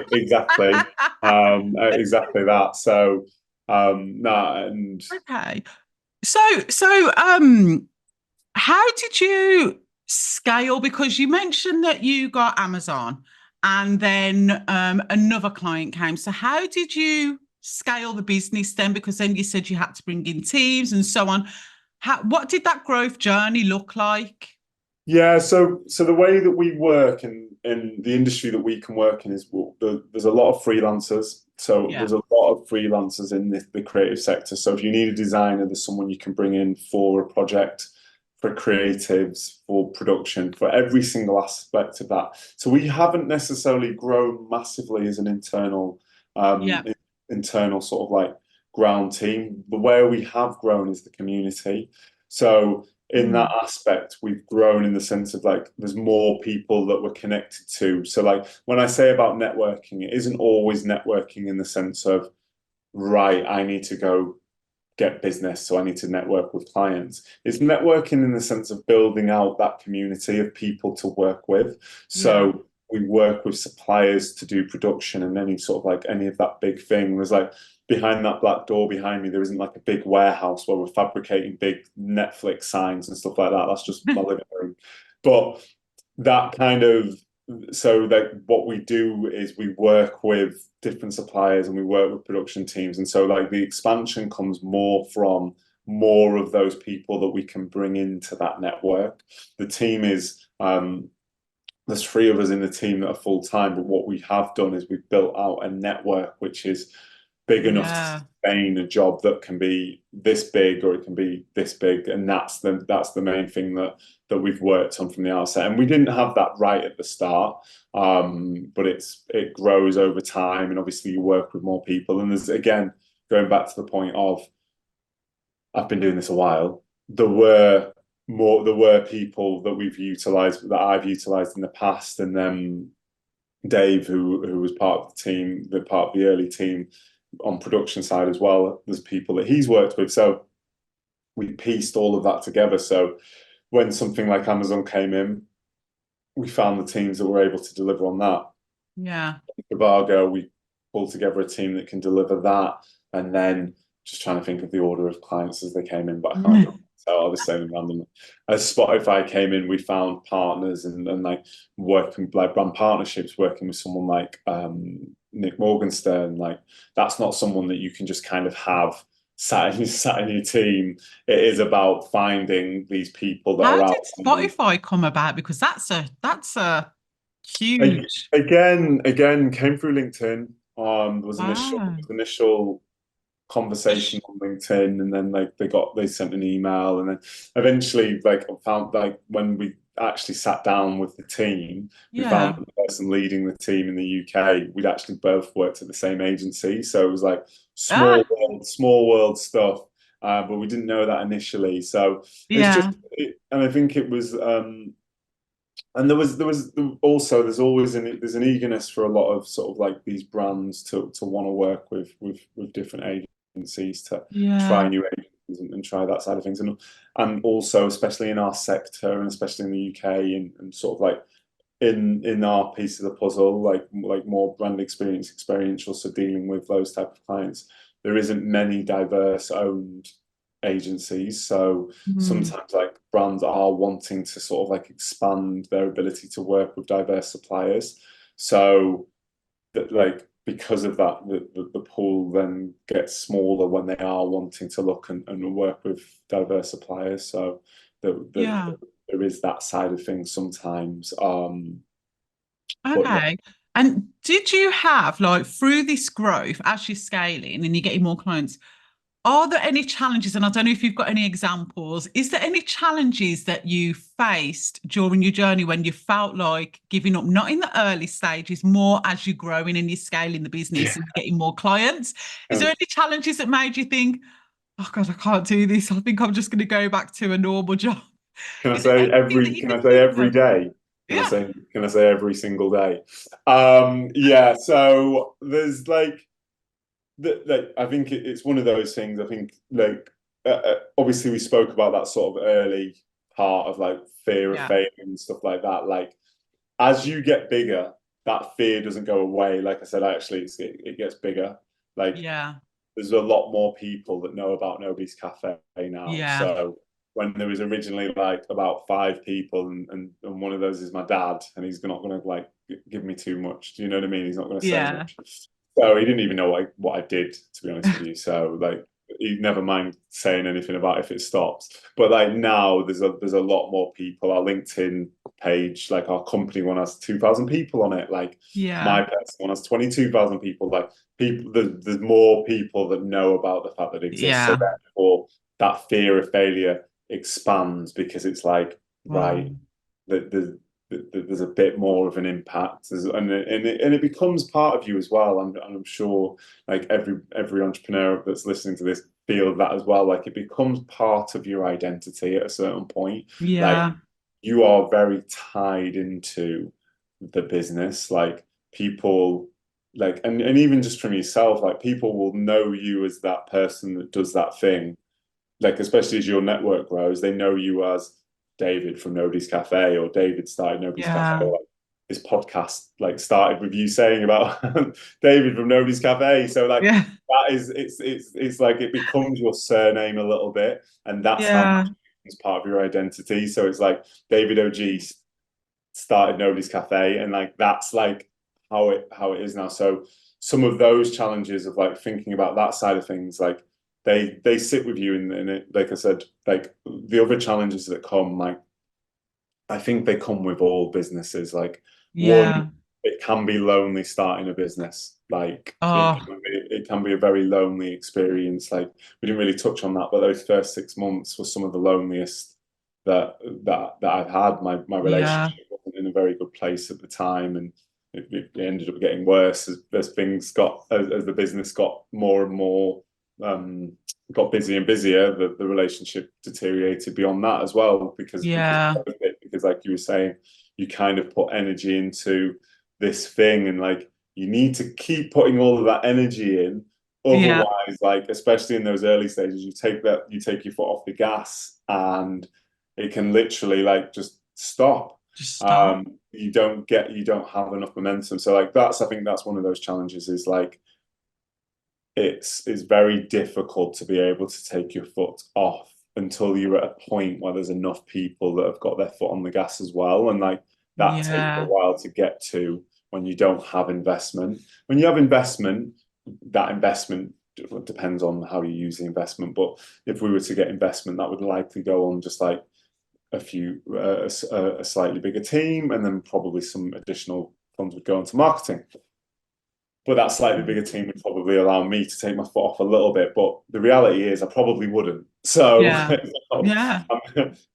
that. So no, and Okay. So, how did you scale? Because you mentioned that you got Amazon and then another client came. So how did you scale the business then? Because then you said you had to bring in teams and so on. What did that growth journey look like? yeah, so the way that we work in the industry that we can work in is there's a lot of freelancers. So Yeah, there's a lot of freelancers in the creative sector. So if you need a designer, there's someone you can bring in for a project, for creatives, for production, for every single aspect of that. So we haven't necessarily grown massively as an yeah, internal sort of like ground team. But where we have grown is the community. So in that mm, aspect, we've grown in the sense of like there's more people that we're connected to. So like when I say about networking, it isn't always networking in the sense of, right, I need to go get business, so I need to network with clients. It's networking in the sense of building out that community of people to work with. yeah, So we work with suppliers to do production and any sort of like any of that big thing. There's like behind that black door behind me, there isn't like a big warehouse where we're fabricating big Netflix signs and stuff like that. That's just my living room. But that kind of so like what we do is we work with different suppliers and we work with production teams, and so like the expansion comes more from more of those people that we can bring into that network. The team is there's three of us in the team that are full time, but what we have done is we've built out a network which is big enough to yeah, sustain a job that can be this big or it can be this big, and that's the main thing that we've worked on from the outset. And we didn't have that right at the start, but it grows over time, and obviously you work with more people. And there's again going back to the point of I've been doing this a while. There were people that I've utilized in the past, and then Dave, who was part of the team, part of the early team on production side as well. There's people that he's worked with, so we pieced all of that together. So when something like Amazon came in, we found the teams that were able to deliver on that. yeah. Tobago, we pulled together a team that can deliver that, and then just trying to think of the order of clients as they came in, but I can't do it. So I'll just say them randomly. As Spotify came in, we found partners and like working like brand partnerships, working with someone like Nick Morgenstern. Like that's not someone that you can just kind of have sat in your team. It is about finding these people that How are did out there. Spotify come about? Because that's a huge. Again, came through LinkedIn. Was Wow. initial conversation on LinkedIn, and then like they sent an email, and then eventually like I found like when we actually sat down with the team, we found Yeah. that the person leading the team in the UK, we'd actually both worked at the same agency, so it was like Ah, small world stuff. But we didn't know that initially, so it's just, yeah. and I think it was and there was also there's an eagerness for a lot of sort of like these brands to want to work with different agencies to try Yeah. new agencies and try that side of things, and also especially in our sector and especially in the UK, and sort of like in our piece of the puzzle, like more brand experiential, so dealing with those type of clients, there isn't many diverse owned agencies. So Mm, sometimes like brands are wanting to sort of like expand their ability to work with diverse suppliers. So that like because of that, the pool then gets smaller when they are wanting to look and work with diverse suppliers. So Yeah. there is that side of things sometimes. But yeah, Okay. And did you have, like, through this growth, as you're scaling and you're getting more clients, are there any challenges? And I don't know if you've got any examples. Is there any challenges that you faced during your journey when you felt like giving up? Not in the early stages, more as you're growing and you're scaling the business yeah. and getting more clients. Is there Can any challenges that made you think, oh God, I can't do this. I think I'm just going to go back to a normal job? I Is there say anything that every? you Can can I say think every of? day? Yeah. Can I say every single day? Yeah. So there's like I think it's one of those things. I think obviously we spoke about that sort of early part of like fear of Yeah. failing and stuff like that. Like as you get bigger, that fear doesn't go away. Like I said, actually, it gets bigger. Like Yeah. there's a lot more people that know about Nobody's Cafe now. Yeah. So when there was originally like about 5 people, and one of those is my dad, and he's not going to like give me too much. Do you know what I mean? He's not going to say Yeah. much. So he didn't even know what I did, to be honest with you. So like he never mind saying anything about if it stops. But like now there's a lot more people. Our LinkedIn page, like our company one has 2,000 people on it. Like Yeah. my personal one has 22,000 people. Like people there's more people that know about the fact that it exists. So Yeah. therefore that fear of failure expands because it's like, Wow. right, there's a bit more of an impact, and it becomes part of you as well. I'm sure like every entrepreneur that's listening to this feels that as well. Like it becomes part of your identity at a certain point. Like Yeah. you are very tied into the business. Like people like and even just from yourself, like people will know you as that person that does that thing. Like especially as your network grows, they know you as David from Nobody's Cafe, or David started Nobody's Cafe, Yeah. or like this podcast like started with you saying about David from Nobody's Cafe. So like Yeah. that is it's like it becomes your surname a little bit, and that's how much Yeah. it's part of your identity. So it's like David OG started Nobody's Cafe, and like that's like how it is now. So some of those challenges of like thinking about that side of things, like they sit with you, and it, like I said, like the other challenges that come, like I think they come with all businesses. Like one, Yeah. it can be lonely starting a business. Like Oh, it can be a very lonely experience. Like we didn't really touch on that, but those first 6 months were some of the loneliest that I've had. My yeah. relationship wasn't in a very good place at the time, and it ended up getting worse as things got as the business got more and more got busier and busier. The relationship deteriorated beyond that as well Yeah. because like you were saying, you kind of put energy into this thing, and like you need to keep putting all of that energy in. Yeah. Otherwise, like especially in those early stages, you take your foot off the gas, and it can literally like just stop. Just stop. You don't have enough momentum. So like I think that's one of those challenges, is like it's very difficult to be able to take your foot off until you're at a point where there's enough people that have got their foot on the gas as well. And like that takes a Yeah. while to get to when you don't have investment. When you have investment, that investment depends on how you use the investment. But if we were to get investment, that would likely go on just like a slightly bigger team, and then probably some additional funds would go into marketing. But that slightly bigger team would probably allow me to take my foot off a little bit. But the reality is, I probably wouldn't. So Yeah. Yeah.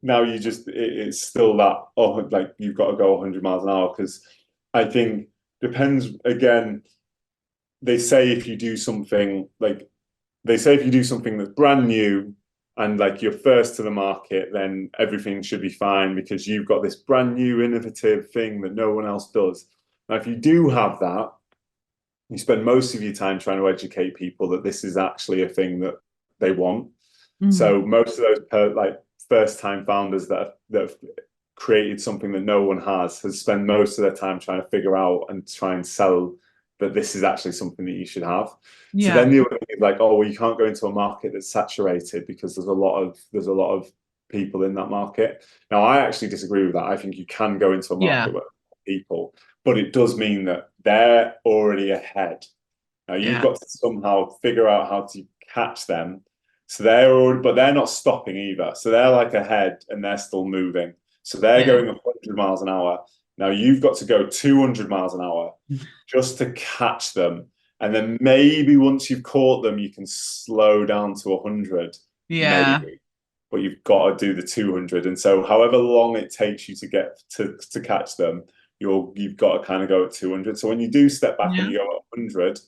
now it's still that, oh, like you've got to go 100 miles an hour, because I think depends again. They say if you do something like they say if you do something that's brand new and like you're first to the market, then everything should be fine because you've got this brand new innovative thing that no one else does. Now, if you do have that, you spend most of your time trying to educate people that this is actually a thing that they want. Mm. So most of those like first time founders that have created something that no one has spent most of their time trying to figure out and try and sell that this is actually something that you should have. So Yeah. then the other thing is like, oh, well, you can't go into a market that's saturated because there's a lot of people in that market. Now, I actually disagree with that. I think you can go into a Yeah. market where people, but it does mean that they're already ahead. Now you've Yeah. got to somehow figure out how to catch them. So they're all, but they're not stopping either. So they're like ahead and they're still moving. So they're Yeah. going 100 miles an hour. Now you've got to go 200 miles an hour just to catch them. And then maybe once you've caught them, you can slow down to 100, Yeah. maybe. But you've got to do the 200. And so however long it takes you to get to catch them, you've got to kind of go at 200. So when you do step back and Yeah. you go at 100,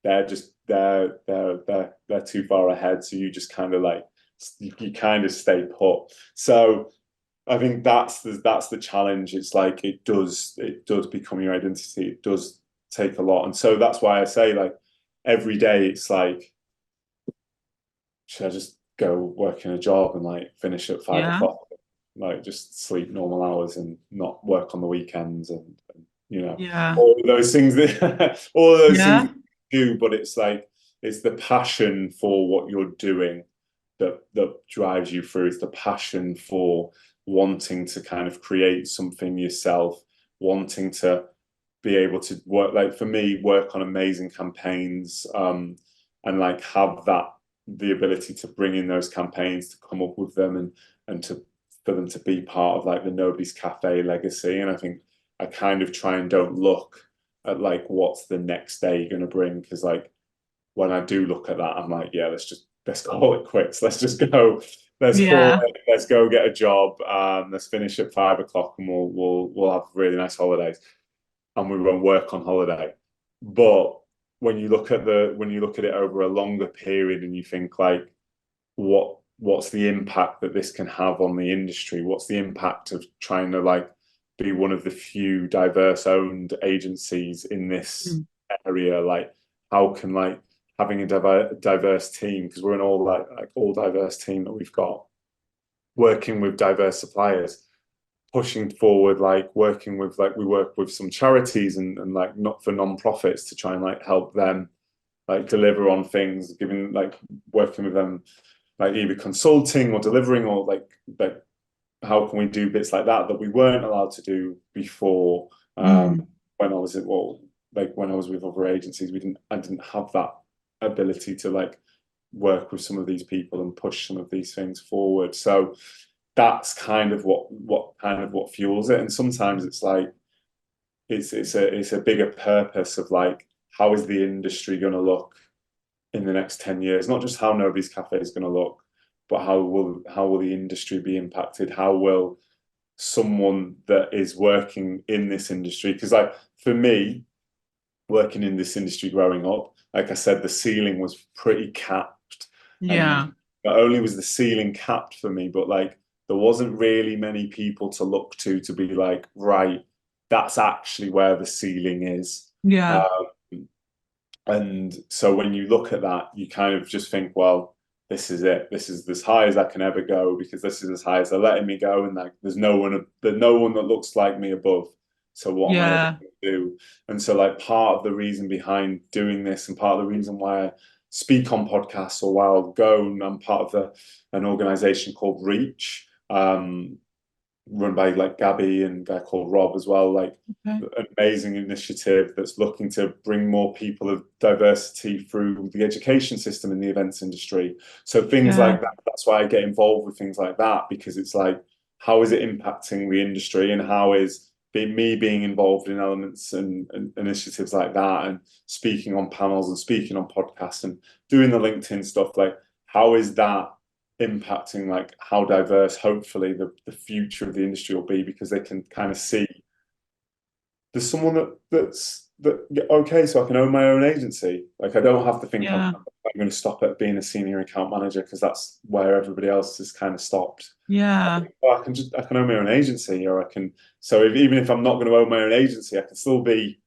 they're too far ahead. So you just kind of like you kind of stay put. So I think that's the challenge. It's like it does become your identity. It does take a lot. And so that's why I say like every day it's like, should I just go work in a job and like finish at 5 o'clock, like just sleep normal hours and not work on the weekends and you know Yeah. all of those things that all of those things Yeah. that you do, but it's like it's the passion for what you're doing that drives you through. It's the passion for wanting to kind of create something yourself, wanting to be able to work, like for me, work on amazing campaigns, and like have that the ability to bring in those campaigns, to come up with them and to for them to be part of like the Nobody's Cafe legacy. And I think I kind of try and don't look at like what's the next day going to bring, because like when I do look at that, I'm like, yeah, let's call it quits. Let's just go. Let's call Yeah. it. Let's go get a job. Let's finish at 5 o'clock, and we'll have really nice holidays, and we won't work on holiday. But when you look at it over a longer period, and you think like, what's the impact that this can have on the industry? What's the impact of trying to like be one of the few diverse owned agencies in this area? Like, how can like having a diverse team, because we're an all diverse team that we've got, working with diverse suppliers, pushing forward, like working with like we work with some charities and like not for non-profits to try and like help them like deliver on things, giving like working with them like either consulting or delivering, or like how can we do bits like that we weren't allowed to do before. When I was when I was with other agencies, I didn't have that ability to like work with some of these people and push some of these things forward. So that's kind of what fuels it. And sometimes it's like it's a bigger purpose of like, how is the industry going to look in the next 10 years? Not just how Nobody's Cafe is going to look, but how will the industry be impacted? How will someone that is working in this industry, because like for me, working in this industry growing up, like I said, the ceiling was pretty capped. Yeah. And not only was the ceiling capped for me, but like there wasn't really many people to look to be like, right, that's actually where the ceiling is. Yeah. And so when you look at that, you kind of just think, well, this is it. This is as high as I can ever go, because this is as high as they're letting me go, and like there's no one that looks like me above. So what am I ever Yeah. going to do? And so like part of the reason behind doing this, and part of the reason why I speak on podcasts, or why I'll go, and I'm part of an organization called Reach, run by like Gabby and a guy called Rob as well, like Okay. an amazing initiative that's looking to bring more people of diversity through the education system in the events industry. So things Yeah. like that, that's why I get involved with things like that, because it's like, how is it impacting the industry, and how is me being involved in elements and initiatives like that, and speaking on panels and speaking on podcasts and doing the LinkedIn stuff, like how is that impacting like how diverse hopefully the future of the industry will be, because they can kind of see there's someone okay, so I can own my own agency. Like I don't have to think Yeah. I'm going to stop at being a senior account manager, because that's where everybody else has kind of stopped. Yeah. I can own my own agency, or I can, so even if I'm not going to own my own agency, I can still be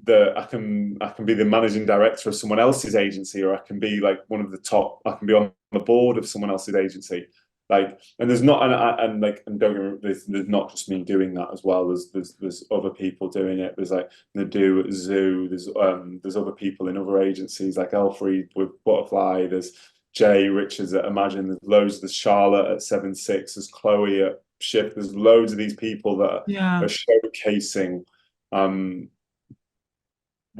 I can be the managing director of someone else's agency, or I can be like one of the top. I can be on the board of someone else's agency. Like, and there's not, and like, and don't get me, there's not just me doing that as well. There's other people doing it. There's like Nadu at Zoo. There's other people in other agencies like Elfried with Butterfly. There's Jay Richards at Imagine. There's loads. There's Charlotte at 7/6. There's Chloe at Shift. There's loads of these people that Yeah. are showcasing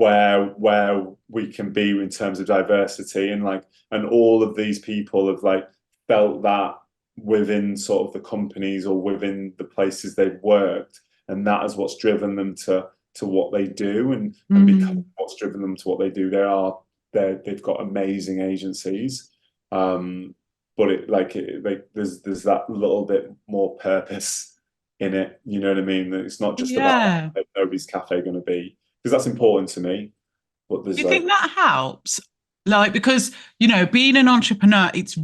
where we can be in terms of diversity, and like, and all of these people have like felt that within sort of the companies or within the places they've worked, and that is what's driven them to what they do, and because what's driven them to what they do, they've got amazing agencies, but there's that little bit more purpose in it, you know what I mean? It's not just about nobody's cafe going to be, because that's important to me, but there's Do you think that helps? Like, because, you know, being an entrepreneur, it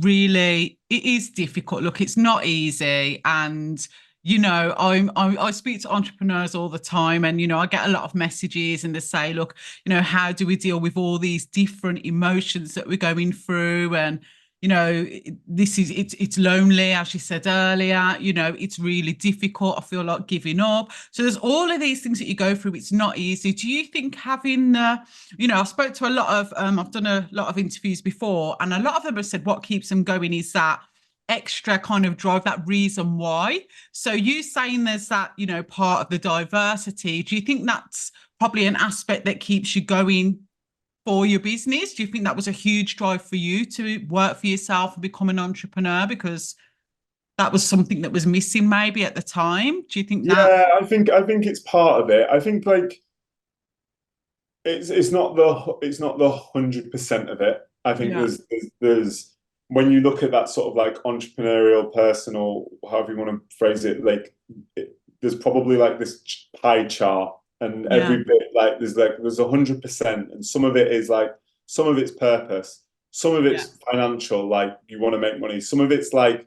is difficult. Look, it's not easy. And, you know, I speak to entrepreneurs all the time, and, you know, I get a lot of messages and they say, look, you know, how do we deal with all these different emotions that we're going through? And, you know, it's lonely, as you said earlier, you know, it's really difficult. I feel like giving up. So there's all of these things that you go through. It's not easy. Do you think having you know, I spoke to a lot of I've done a lot of interviews before, and a lot of them have said what keeps them going is that extra kind of drive, that reason why. So you saying there's that, you know, part of the diversity, do you think that's probably an aspect that keeps you going for your business? Do you think that was a huge drive for you to work for yourself and become an entrepreneur, because that was something that was missing maybe at the time? Do you think that? Yeah, I think it's part of it. I think like it's not the 100% of it. I think Yeah. there's when you look at that sort of like entrepreneurial person, or however you want to phrase it, like there's probably like this pie chart, and Yeah. every bit like there's 100%, and some of it is like, some of it's purpose, some of Yeah. it's financial, like you want to make money, some of it's like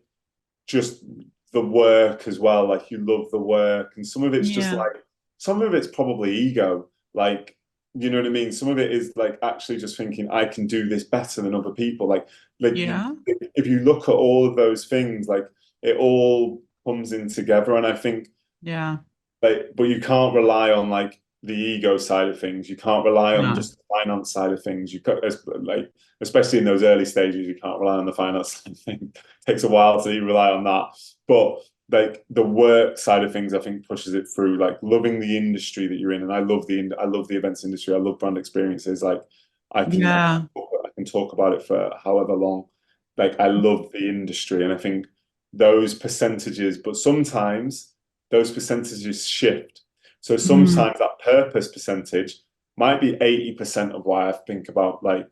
just the work as well, like you love the work, and some of it's just Yeah. like, some of it's probably ego, like, you know what I mean, some of it is like actually just thinking I can do this better than other people, like you, Yeah. if you look at all of those things, like it all comes in together, and I think Yeah. like, but you can't rely on like the ego side of things. You can't rely on No. just the finance side of things. You got like, especially in those early stages, you can't rely on the finance side of things. It takes a while to rely on that. But like the work side of things, I think pushes it through. Like loving the industry that you're in, and I love the events industry. I love brand experiences. Like I Yeah. can talk about it for however long. Like I love the industry, and I think those percentages, but sometimes those percentages shift. So Mm. sometimes that purpose percentage might be 80% of why I think about like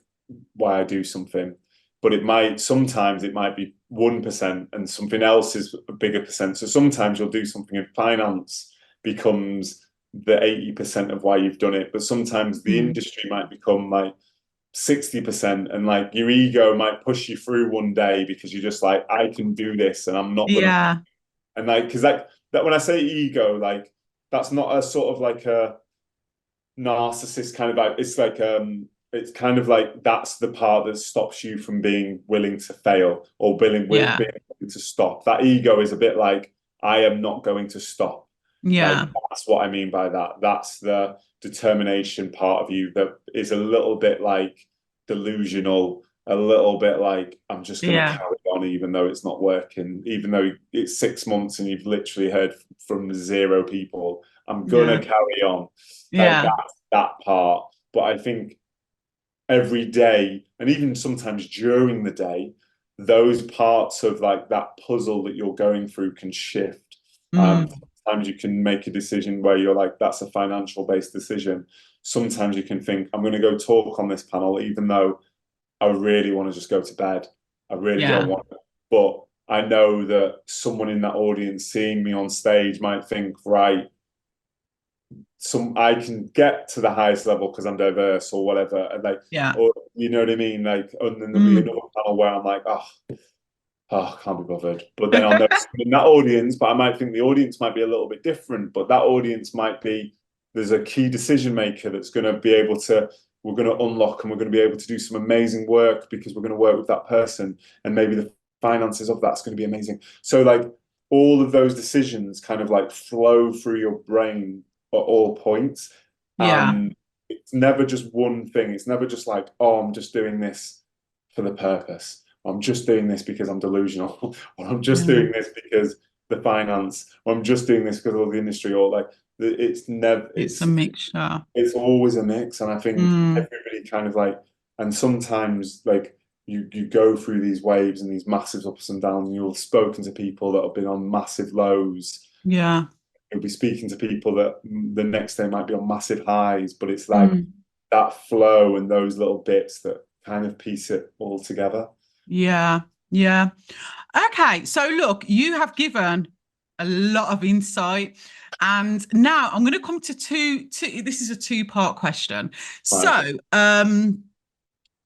why I do something, but sometimes it might be 1% and something else is a bigger percent. So sometimes you'll do something in finance becomes the 80% of why you've done it, but sometimes the Mm. industry might become like 60%, and like your ego might push you through one day because you're just like, I can do this and I'm not gonna, Yeah. and like, because like that, when I say ego, like that's not a sort of like a narcissist kind of like, it's kind of like that's the part that stops you from being willing to fail, or being Yeah. willing to stop. That ego is a bit like, I am not going to stop. Like Yeah. that's what I mean by that. That's the determination part of you that is a little bit like delusional, a little bit like, I'm just going to Yeah. carry on even though it's not working, even though it's 6 months and you've literally heard from zero people. I'm gonna Yeah. carry on. Like Yeah. that's that part. But I think every day, and even sometimes during the day, those parts of like that puzzle that you're going through can shift. Mm. Sometimes you can make a decision where you're like, that's a financial based decision. Sometimes you can think, I'm going to go talk on this panel, even though I really want to just go to bed. I really don't Yeah. want to. But I know that someone in that audience seeing me on stage might think, right, I can get to the highest level because I'm diverse or whatever, and like, Yeah. or you know what I mean, like, and then there'll be Mm. another panel where I'm like, I can't be bothered. But then I'll know in that audience, but I might think the audience might be a little bit different, but that audience might be, there's a key decision maker that's going to be able to, we're going to unlock, and we're going to be able to do some amazing work because we're going to work with that person, and maybe the finances of that's going to be amazing. So like all of those decisions kind of like flow through your brain at all points. Yeah. It's never just one thing. It's never just like, oh, I'm just doing this for the purpose. I'm just doing this because I'm delusional, or I'm just Yeah. doing this because the finance, or I'm just doing this because of the industry, or like it's never It's a mixture. it's always a mix. And I think Mm, everybody kind of like, and sometimes like you go through these waves and these massive ups and downs, and you'll have spoken to people that have been on massive lows. yeah. You'll be speaking to people that the next day might be on massive highs, but it's like Mm, that flow and those little bits that kind of piece it all together. yeah. Yeah. Okay. So look, you have given a lot of insight. And now I'm going to come to two. This is a two-part question. Right. So,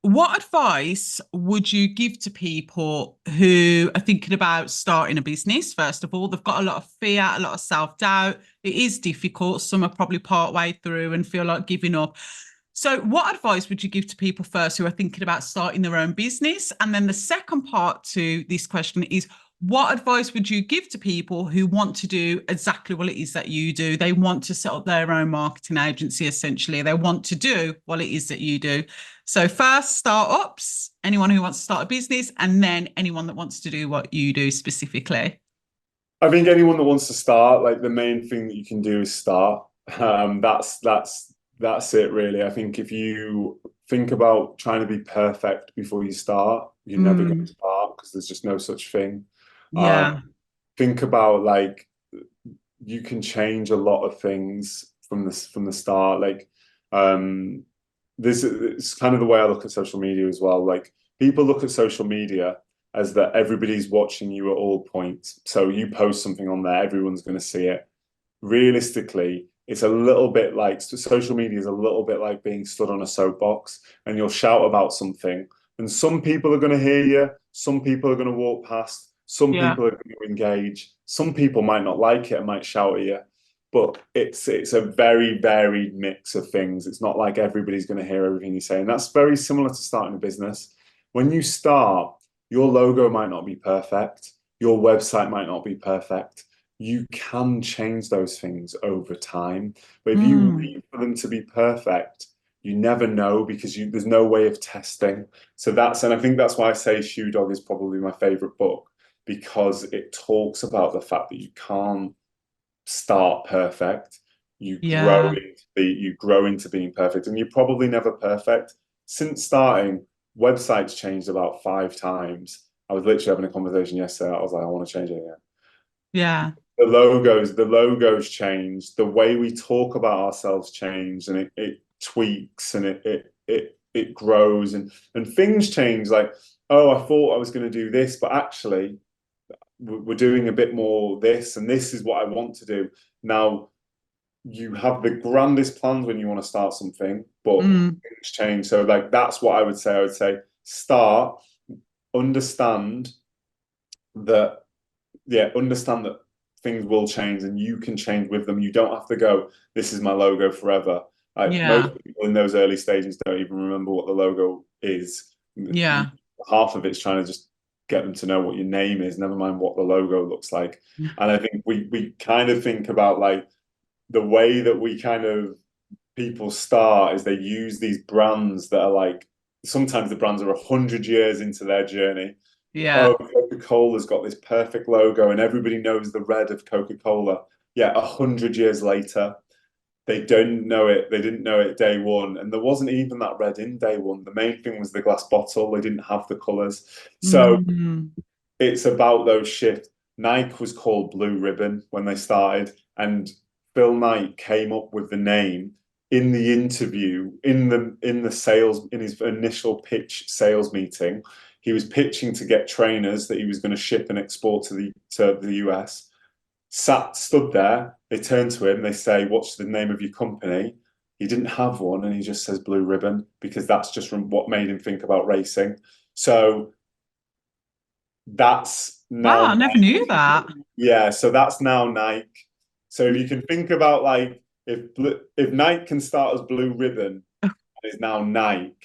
what advice would you give to people who are thinking about starting a business? First of all, they've got a lot of fear, a lot of self-doubt. It is difficult. Some are probably part way through and feel like giving up. So, what advice would you give to people first who are thinking about starting their own business? And then the second part to this question is, what advice would you give to people who want to do exactly what it is that you do? They want to set up their own marketing agency, essentially. They want to do what it is that you do. So, first, startups, anyone who wants to start a business, and then anyone that wants to do what you do specifically. I think anyone that wants to start, like the main thing that you can do is start. That's it really. I think if you think about trying to be perfect before you start, you're never going to Mm, start because there's just no such thing. Um, yeah, think about like you can change a lot of things from the start. Like this is kind of the way I look at social media as well. Like people look at social media as that everybody's watching you at all points. So you post something on there, everyone's going to see it. Realistically, it's a little bit like social media is a little bit like being stood on a soapbox and you'll shout about something, and some people are going to hear you, some people are going to walk past, some yeah, people are going to engage, some people might not like it and might shout at you. But it's a very varied mix of things. It's not like everybody's going to hear everything you say. And that's very similar to starting a business. When you start, your logo might not be perfect. Your website might not be perfect. You can change those things over time. But if you mm, wait for them to be perfect, you never know because there's no way of testing. So and I think that's why I say Shoe Dog is probably my favorite book, because it talks about the fact that you can't start perfect. yeah, You grow into being perfect, and you're probably never perfect. Since starting, websites changed about 5 times. I was literally having a conversation yesterday. I was like, I want to change it again. yeah, The logos changed. The way we talk about ourselves changed, and it tweaks and it grows, and things change. Like, oh, I thought I was going to do this, but actually we're doing a bit more this, and this is what I want to do. Now, you have the grandest plans when you want to start something, but mm, things change. So, like, that's what I would say. I would say start, understand that, yeah, understand that things will change and you can change with them. You don't have to go, this is my logo forever. Like most yeah, people in those early stages don't even remember what the logo is. yeah. Half of it's trying to just get them to know what your name is, never mind what the logo looks like. And I think we kind of think about like the way that we kind of people start is they use these brands that are like, sometimes the brands are 100 years into their journey. Yeah. Oh, Coca-Cola's got this perfect logo and everybody knows the red of Coca-Cola. Yeah, 100 years later, they don't know it. They didn't know it day one. And there wasn't even that red in day one. The main thing was the glass bottle. They didn't have the colors. So Mm, it's about those shifts. Nike was called Blue Ribbon when they started, and Phil Knight came up with the name in the interview, in the sales, in his initial pitch sales meeting. He was pitching to get trainers that he was going to ship and export to the US. Stood there, they turn to him, they say, "What's the name of your company?" He didn't have one, and he just says Blue Ribbon because that's just from what made him think about racing. So that's wow, I now, never knew that. yeah, so that's now Nike. So if you can think about like if Nike can start as Blue Ribbon and is now Nike,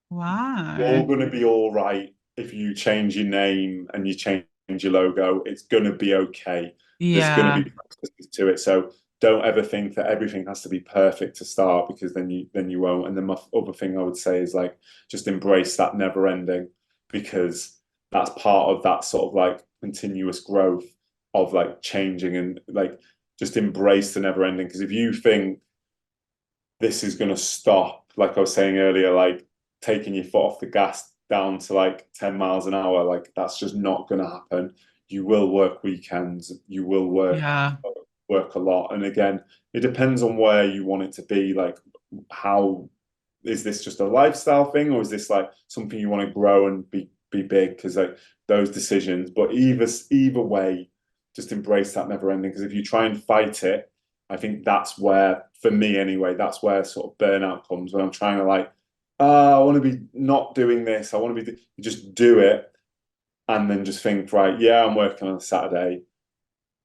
Wow. you're going to be all right. If you change your name and you change your logo, it's going to be okay. There's going to Yeah. be processes to it. So don't ever think that everything has to be perfect to start, because then you won't. And then my other thing I would say is like just embrace that never ending, because that's part of that sort of like continuous growth. of like changing and like just embrace the never ending. Because if you think this is going to stop, like I was saying earlier, like taking your foot off the gas down to like 10 miles an hour, like that's just not going to happen. You will work weekends, you will Yeah. work a lot. And again, it depends on where you want it to be. Like, how is this just a lifestyle thing, or is this like something you want to grow and be big? Because like those decisions, but either way, just embrace that never ending. Because if you try and fight it, I think that's where, for me anyway, that's where sort of burnout comes, when I'm trying to like, I want to be not doing this. I want to be, you just do it and then just think, right, yeah, I'm working on a Saturday.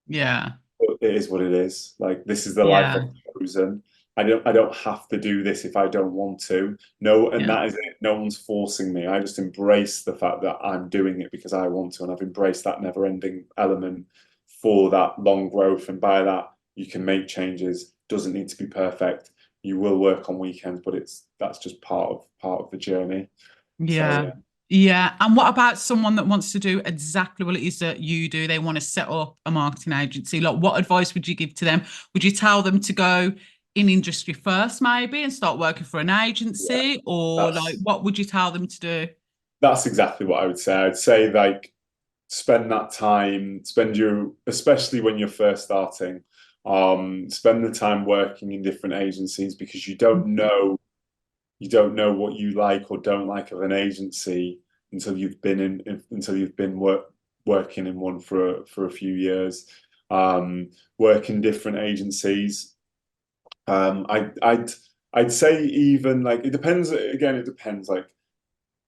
Yeah. It is what it is. Like, this is the life Yeah. I've chosen. I don't have to do this if I don't want to. No, and Yeah. that is it. No one's forcing me. I just embrace the fact that I'm doing it because I want to, and I've embraced that never-ending element for that long growth. And by that, you can make changes. Doesn't need to be perfect. You will work on weekends, but that's just part of the journey. So Yeah. yeah. Yeah. And what about someone that wants to do exactly what it is that you do? They want to set up a marketing agency. Like, what advice would you give to them? Would you tell them to go in industry first, maybe, and start working for an Yeah, agency? Or like, that's what would you tell them to do? that's exactly what I would say. I'd say like spend that time, especially when you're first starting, spend the time working in different agencies, because you don't know what you like or don't like of an agency until you've been working in one for a few years. Work in different agencies. I'd say, even like, it depends. Again, it depends. Like,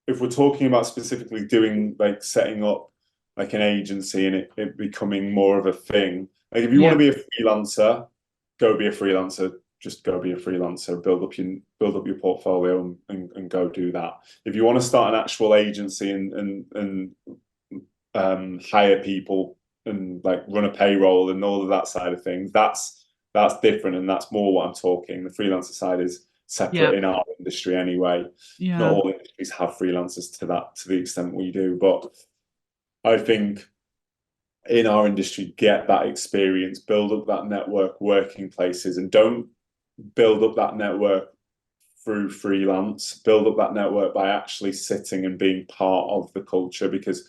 if we're talking about specifically doing like setting up like an agency and it becoming more of a thing, like if you want to Yeah. be a freelancer, go be a freelancer. Just go be a freelancer, build up your portfolio, and go do that. If you want to start an actual agency and hire people and like run a payroll and all of that side of things, that's different, and that's more what I'm talking. The freelancer side is separate Yeah. in our industry anyway. Not Yeah. all industries have freelancers to the extent we do, but I think in our industry, get that experience, build up that network working places, and don't build up that network through freelance. Build up that network by actually sitting and being part of the culture. Because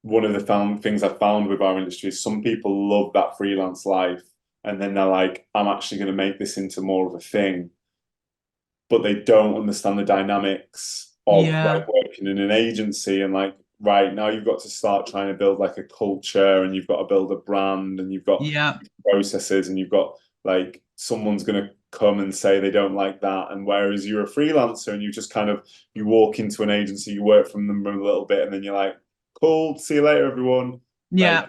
one of the things I found with our industry is some people love that freelance life, and then they're like, I'm actually going to make this into more of a thing, but they don't understand the dynamics of Yeah. like working in an agency. And like, right now you've got to start trying to build like a culture, and you've got to build a brand, and you've got Yeah. processes, and you've got like, someone's going to come and say they don't like that. And whereas you're a freelancer and you just kind of, you walk into an agency, you work from them a little bit, and then you're like, cool, see you later, everyone. Like, Yeah.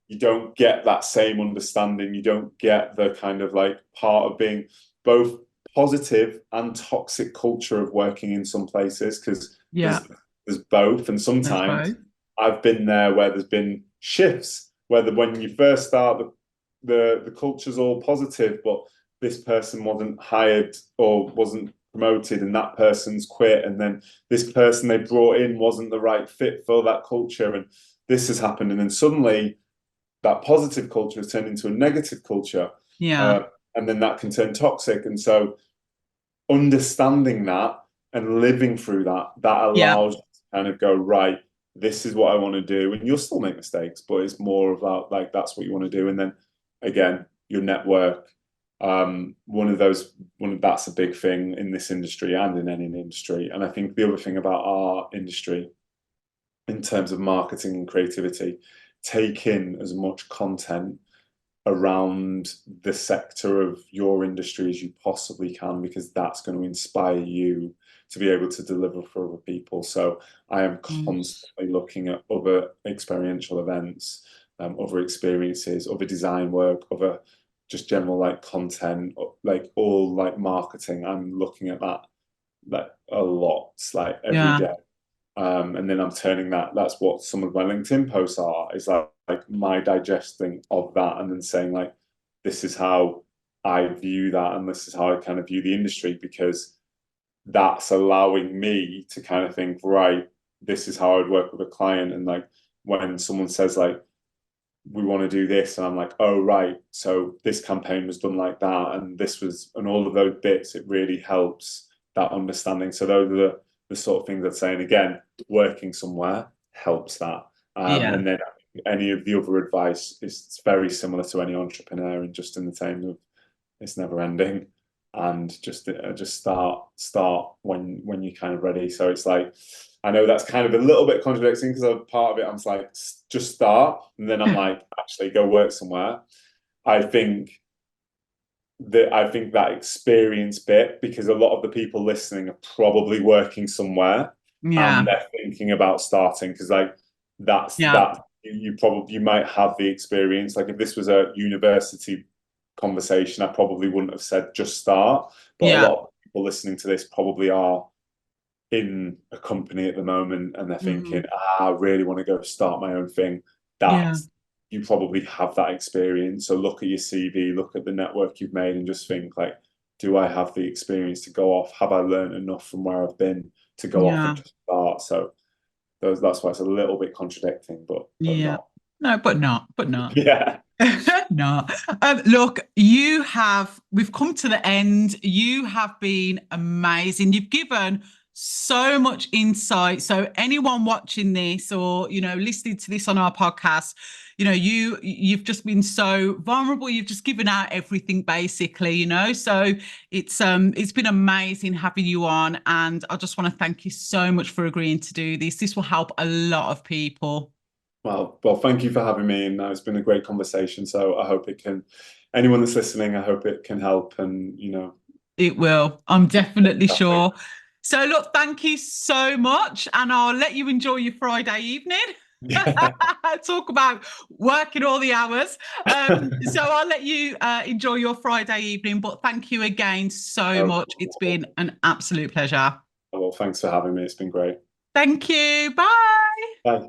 you don't get that same understanding. You don't get the kind of like part of being both positive and toxic culture of working in some places, because Yeah. there's both. And That's sometimes both. I've been there where there's been shifts where when you first start, the culture's all positive, but this person wasn't hired or wasn't promoted, and that person's quit, and then this person they brought in wasn't the right fit for that culture, and this has happened, and then suddenly that positive culture has turned into a negative culture, Yeah. uh, and then that can turn toxic. And so understanding that and living through that Yeah. allows you to kind of go, right, this is what I want to do. And you'll still make mistakes, but it's more about like, that's what you want to do. And then again, your network, that's a big thing in this industry and in any industry. And I think the other thing about our industry in terms of marketing and creativity, take in as much content around the sector of your industry as you possibly can, because that's going to inspire you to be able to deliver for other people. So I am Yes. constantly looking at other experiential events, other experiences, other design work, other just general like content, like all like marketing. I'm looking at that like a lot, like every Yeah. day. And then I'm turning that's what some of my LinkedIn posts are, is like my digesting of that, and then saying like, this is how I view that, and this is how I kind of view the industry, because that's allowing me to kind of think, right, this is how I'd work with a client. And like, when someone says like, we want to do this, and I'm like, oh right, so this campaign was done like that, and this was, and all of those bits, it really helps that understanding. So those are the sort of things I'd say. And again, working somewhere helps that. Yeah. And then any of the other advice is very similar to any entrepreneur, and just in the terms of it's never ending, and just start when you're kind of ready. So it's like, I know that's kind of a little bit contradicting, because part of it I'm like, just start, and then I'm like, actually go work somewhere. I think that experience bit, because a lot of the people listening are probably working somewhere Yeah. and they're thinking about starting, because like Yeah. you might have the experience. Like if this was a university conversation, I probably wouldn't have said just start, but a Yeah. lot of people listening to this probably are in a company at the moment, and they're thinking, I really want to go start my own thing. Yeah. That you probably have that experience. So look at your CV, look at the network you've made, and just think like, do I have the experience to go off? Have I learned enough from where I've been to go off Yeah. and just start? So that's why it's a little bit contradicting, but Yeah. not. No, but not. But not. Yeah. No. Look, we've come to the end. You have been amazing. You've given so much insight. So anyone watching this or, listening to this on our podcast, you've just been so vulnerable. You've just given out everything basically, So it's been amazing having you on. And I just want to thank you so much for agreeing to do this. This will help a lot of people. Well, thank you for having me, and it's been a great conversation. So I hope anyone that's listening, I hope it can help, and It will. I'm definitely sure. So, look, thank you so much. And I'll let you enjoy your Friday evening. Talk about working all the hours. So, I'll let you enjoy your Friday evening. But thank you again so much. It's been an absolute pleasure. Well, thanks for having me. It's been great. Thank you. Bye. Bye.